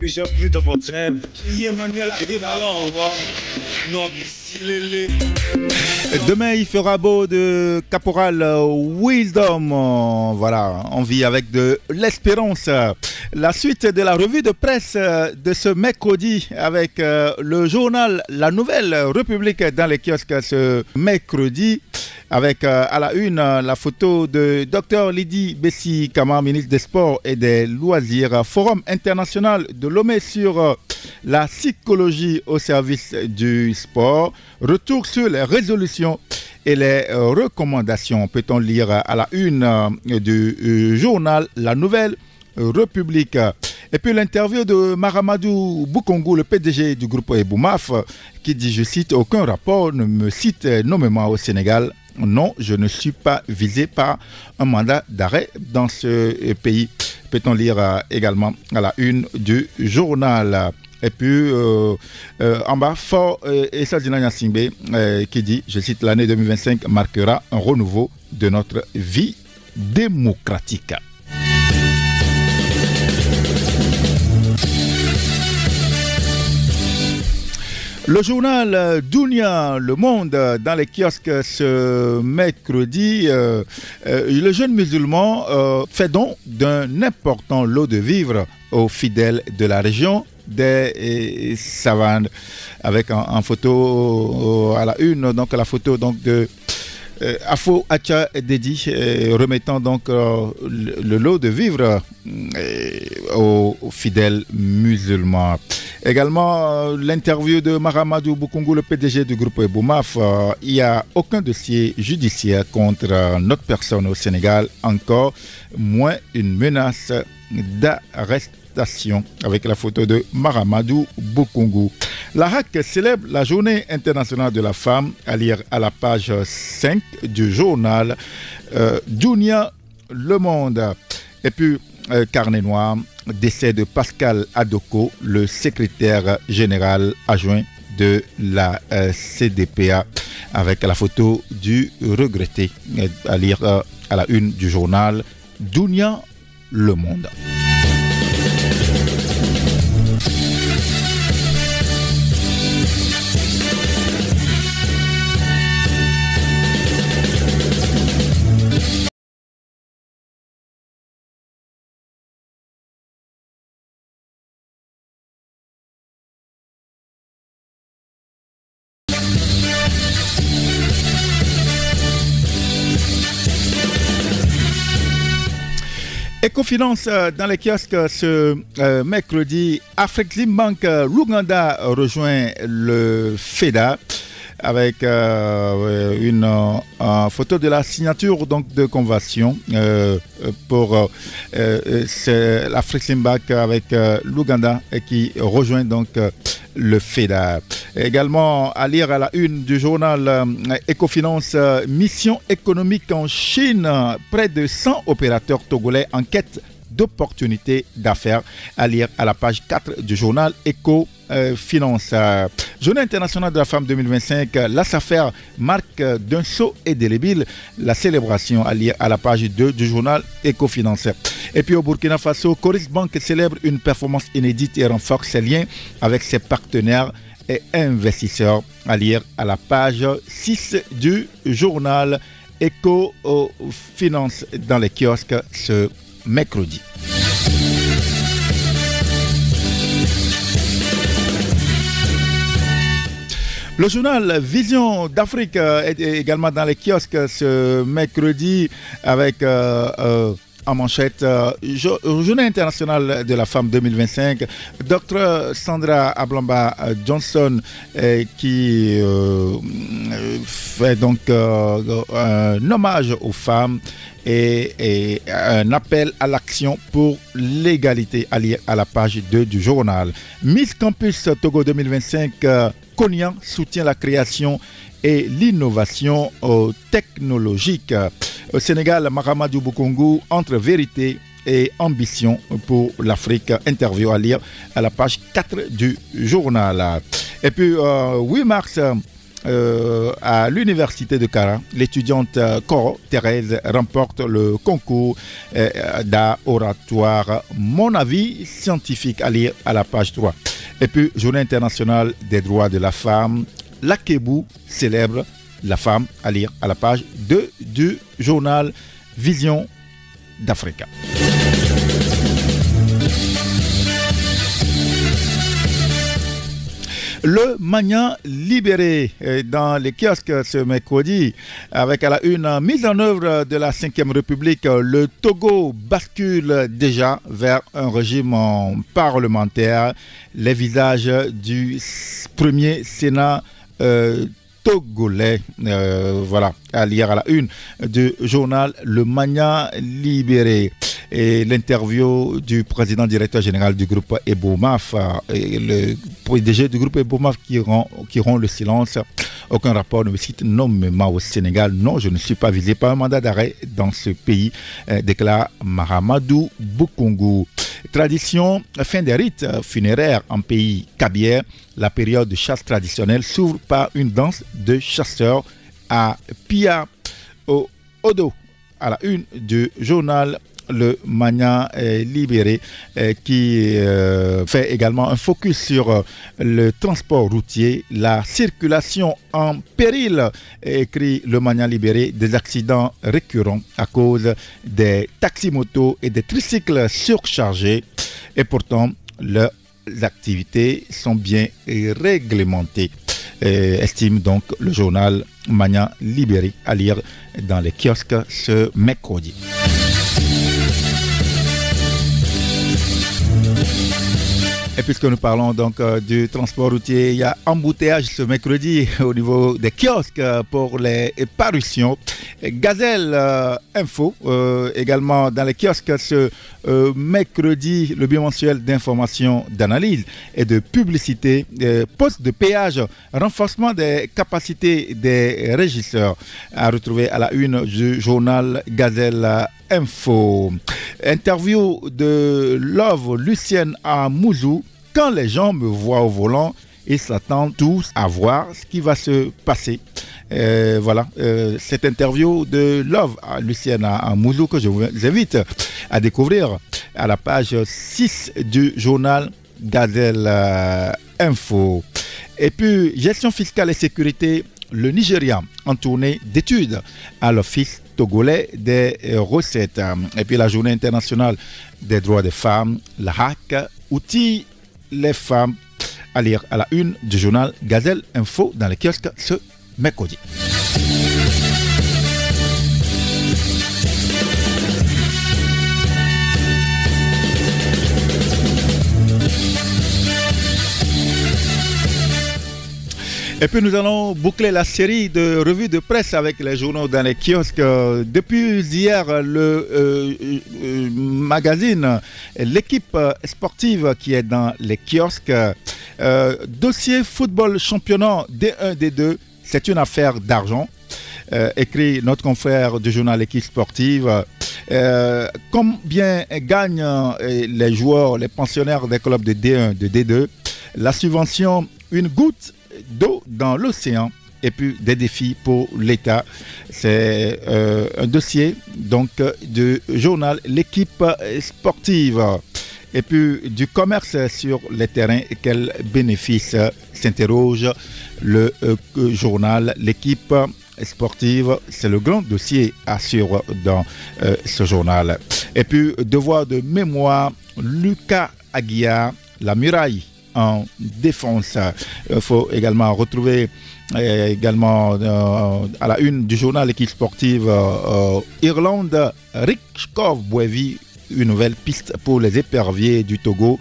J'ai plus de votre rêve. Emmanuel arrive alors, on va. Non, demain, il fera beau de Caporal Wisdom. Voilà, on vit avec de l'espérance. La suite de la revue de presse de ce mercredi avec le journal La Nouvelle République dans les kiosques ce mercredi. Avec à la une la photo de Dr Lydie Bessi-Kama, ministre des Sports et des Loisirs. Forum international de Lomé sur la psychologie au service du sport. Retour sur les résolutions et les recommandations, peut-on lire à la une du journal La Nouvelle République. Et puis l'interview de Mahamadou Boukongo, le PDG du groupe Eboumaf, qui dit, je cite, aucun rapport ne me cite nommément au Sénégal. Non, je ne suis pas visé par un mandat d'arrêt dans ce pays. Peut-on lire également à la une du journal. Et puis, en bas, Fort et Sadina Nyasingbe qui dit, je cite, l'année 2025 marquera un renouveau de notre vie démocratique. Le journal Dunia, Le Monde, dans les kiosques ce mercredi, le jeune musulman fait don d'un important lot de vivres aux fidèles de la région des savanes, avec en photo à la une, donc la photo donc de Afo Acha Dedi, remettant donc le lot de vivres aux fidèles musulmans. Également, l'interview de Mahamadou Boukongo, le PDG du groupe Eboumaf. Il n'y a aucun dossier judiciaire contre notre personne au Sénégal, encore moins une menace d'arrestation, avec la photo de Mahamadou Boukongo. La HAC célèbre la Journée internationale de la femme, à lire à la page 5 du journal Dunia Le Monde. Et puis, carnet noir, décès de Pascal Adoko, le secrétaire général adjoint de la CDPA, avec la photo du regretté, à lire à la une du journal Dunia Le Monde. Ecofinance dans les kiosques ce mercredi. Afreximbank l'Ouganda rejoint le FEDA avec une photo de la signature donc de convention pour l'Afreximbank avec l'Ouganda qui rejoint donc le FEDA. Également à lire à la une du journal Ecofinance, mission économique en Chine, près de 100 opérateurs togolais en quête d'opportunités d'affaires, à lire à la page 4 du journal Ecofinance. Journée internationale de la femme 2025, la SAFER marque d'un saut indélébile la célébration, à lire à la page 2 du journal Ecofinance. Et puis au Burkina Faso, Coris Bank célèbre une performance inédite et renforce ses liens avec ses partenaires et investisseurs, à lire à la page 6 du journal Ecofinance dans les kiosques ce mercredi. Le journal Vision d'Afrique est également dans les kiosques ce mercredi avec en manchette Journée internationale de la femme 2025. Dr Sandra Ablamba Johnson qui fait donc un hommage aux femmes et un appel à l'action pour l'égalité, à lire à la page 2 du journal. Miss Campus Togo 2025, Konian soutient la création et l'innovation technologique. Au Sénégal, Mahamadou Boukongo, entre vérité et ambition pour l'Afrique. Interview à lire à la page 4 du journal. Et puis, 8 mars, à l'université de Kara, l'étudiante Koro Thérèse remporte le concours d'art oratoire Mon avis scientifique, à lire à la page 3. Et puis, Journée internationale des droits de la femme, l'Akebu célèbre la femme, à lire à la page 2 du journal Vision d'Africa. Le Magnan libéré dans les kiosques ce mercredi, avec à la une mise en œuvre de la 5e République, le Togo bascule déjà vers un régime parlementaire. Les visages du premier Sénat togolais, voilà, à lire à la une du journal Le Magnan libéré. Et l'interview du président directeur général du groupe Ebomaf, et le PDG du groupe Ebomaf qui rompt le silence. Aucun rapport ne me cite nommément au Sénégal. Non, je ne suis pas visé par un mandat d'arrêt dans ce pays, déclare Mahamadou Boukoungou. Tradition, fin des rites funéraires en pays kabyère. La période de chasse traditionnelle s'ouvre par une danse de chasseurs à Pia Odo, à la une du journal Le Magnan libéré, qui fait également un focus sur le transport routier, la circulation en péril, écrit Le Magnan libéré, des accidents récurrents à cause des taxis-motos et des tricycles surchargés, et pourtant leurs activités sont bien réglementées, estime donc le journal Magnan libéré, à lire dans les kiosques ce mercredi. Et puisque nous parlons donc du transport routier, il y a embouteillage ce mercredi au niveau des kiosques pour les parutions. Gazelle Info, également dans les kiosques ce mercredi, le bimensuel d'information, d'analyse et de publicité, poste de péage, renforcement des capacités des régisseurs, à retrouver à la une du journal Gazelle Info. Interview de Love Lucienne à Mouzou. Quand les gens me voient au volant, ils s'attendent tous à voir ce qui va se passer. Voilà, cette interview de Love à Lucienne à Mouzou que je vous invite à découvrir à la page 6 du journal Gazelle Info. Et puis, gestion fiscale et sécurité, le Nigeria en tournée d'études à l'Office togolais des recettes. Et puis la journée internationale des droits des femmes, la HAC, outille les femmes, à lire à la une du journal Gazelle Info dans les kiosques ce mercredi. Et puis nous allons boucler la série de revues de presse avec les journaux dans les kiosques. Depuis hier, le magazine L'équipe sportive qui est dans les kiosques. Dossier football championnat D1, D2, c'est une affaire d'argent. Écrit notre confrère du journal L'équipe sportive. Combien gagnent les joueurs, les pensionnaires des clubs de D1, de D2? La subvention, une goutte d'eau dans l'océan, et puis des défis pour l'État. C'est un dossier donc du journal L'équipe sportive. Et puis du commerce sur les terrains, quels bénéfices s'interroge le journal L'équipe sportive. C'est le grand dossier à suivre dans ce journal. Et puis devoir de mémoire, Lucas Aguiar, la muraille en défense. Il faut également retrouver à la une du journal L'équipe sportive Irlande, Richkov Boevi, une nouvelle piste pour les éperviers du Togo.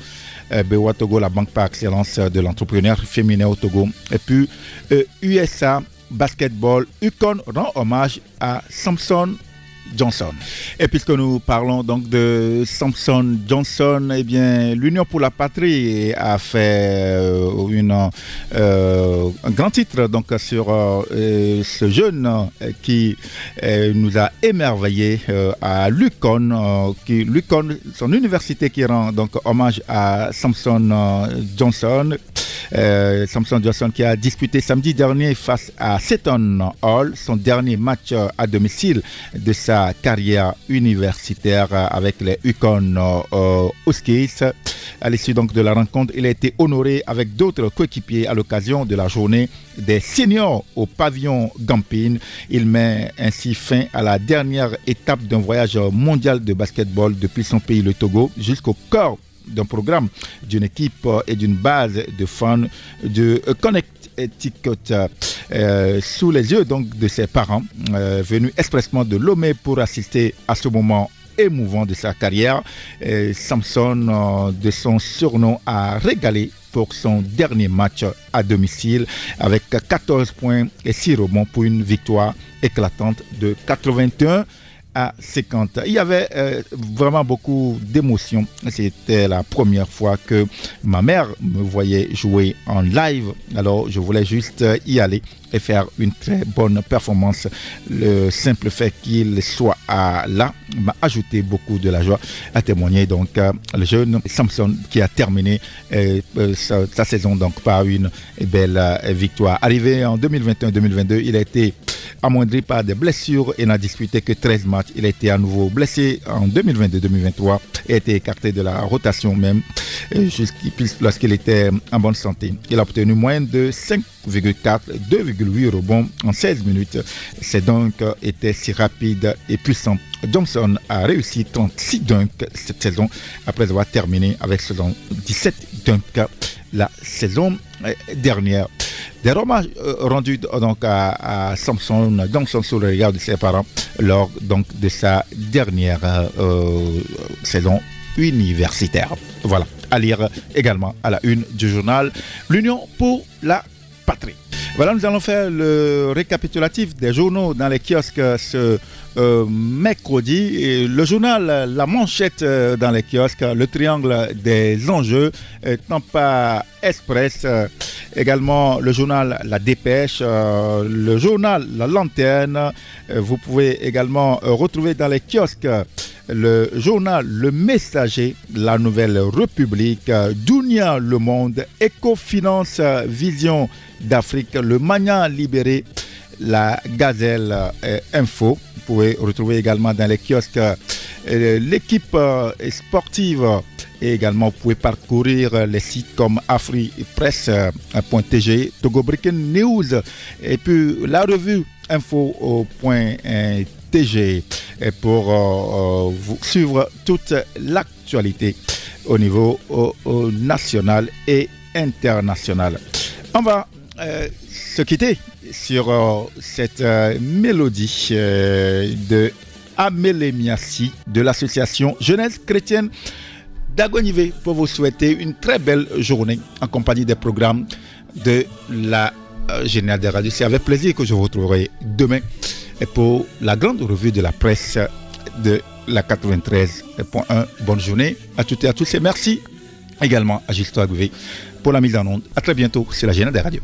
Bewa Togo, la banque par excellence de l'entrepreneur féminin au Togo. Et puis USA Basketball, Ukon rend hommage à Samson Johnson. Et puisque nous parlons donc de Samson Johnson, eh bien, l'Union pour la patrie a fait un grand titre donc sur ce jeune qui nous a émerveillé à l'Ukon, son université qui rend donc hommage à Samson Johnson. Samson Johnson qui a disputé samedi dernier face à Seton Hall, son dernier match à domicile de sa carrière universitaire avec les Yukon Huskies. À l'issue donc de la rencontre, il a été honoré avec d'autres coéquipiers à l'occasion de la journée des seniors au pavillon Gampine. Il met ainsi fin à la dernière étape d'un voyage mondial de basketball depuis son pays, le Togo, jusqu'au cœur d'un programme, d'une équipe et d'une base de fans de Connecticut, sous les yeux donc de ses parents, venus expressément de Lomé pour assister à ce moment émouvant de sa carrière. Samson, de son surnom, a régalé pour son dernier match à domicile avec 14 points et 6 rebonds pour une victoire éclatante de 81 à 50. Il y avait vraiment beaucoup d'émotions. C'était la première fois que ma mère me voyait jouer en live. Alors je voulais juste y aller et faire une très bonne performance. Le simple fait qu'il soit là m'a ajouté beaucoup de la joie, à témoigner donc le jeune Samson qui a terminé sa saison donc par une belle victoire. Arrivé en 2021-2022, il a été amoindri par des blessures et n'a disputé que 13 matchs. Il a été à nouveau blessé en 2022-2023 et a été écarté de la rotation même lorsqu'il était en bonne santé. Il a obtenu moins de 5,4, 2,8 rebonds en 16 minutes. Ses dunks étaient si rapides et puissants. Johnson a réussi 36 dunks cette saison après avoir terminé avec seulement 17 dunks la saison dernière. Des hommages rendus donc à Samson Johnson sous le regard de ses parents lors donc de sa dernière saison universitaire. Voilà, à lire également à la une du journal L'Union pour la Patrie. Voilà, nous allons faire le récapitulatif des journaux dans les kiosques ce mercredi. Et le journal La Manchette dans les kiosques, le triangle des enjeux, Tampa Express, également le journal La Dépêche, le journal La Lanterne. Vous pouvez également retrouver dans les kiosques le journal Le Messager, La Nouvelle République, Dunia Le Monde, Ecofinance Vision d'Afrique, Le Magnan Libéré, La Gazelle Info. Vous pouvez retrouver également dans les kiosques l'équipe sportive et également vous pouvez parcourir les sites comme afripresse.tg, Togo Breaking News et puis la revue info.tg pour vous suivre toute l'actualité au niveau national et international. On va se quitter sur cette mélodie de Amélie Miassi de l'association Jeunesse Chrétienne d'Agonivé pour vous souhaiter une très belle journée en compagnie des programmes de la Générale des radios. C'est avec plaisir que je vous retrouverai demain pour la grande revue de la presse de la 93.1. Bonne journée à toutes et à tous et merci également à Justin Agouvé pour la mise en onde. À très bientôt sur la Générale des radios.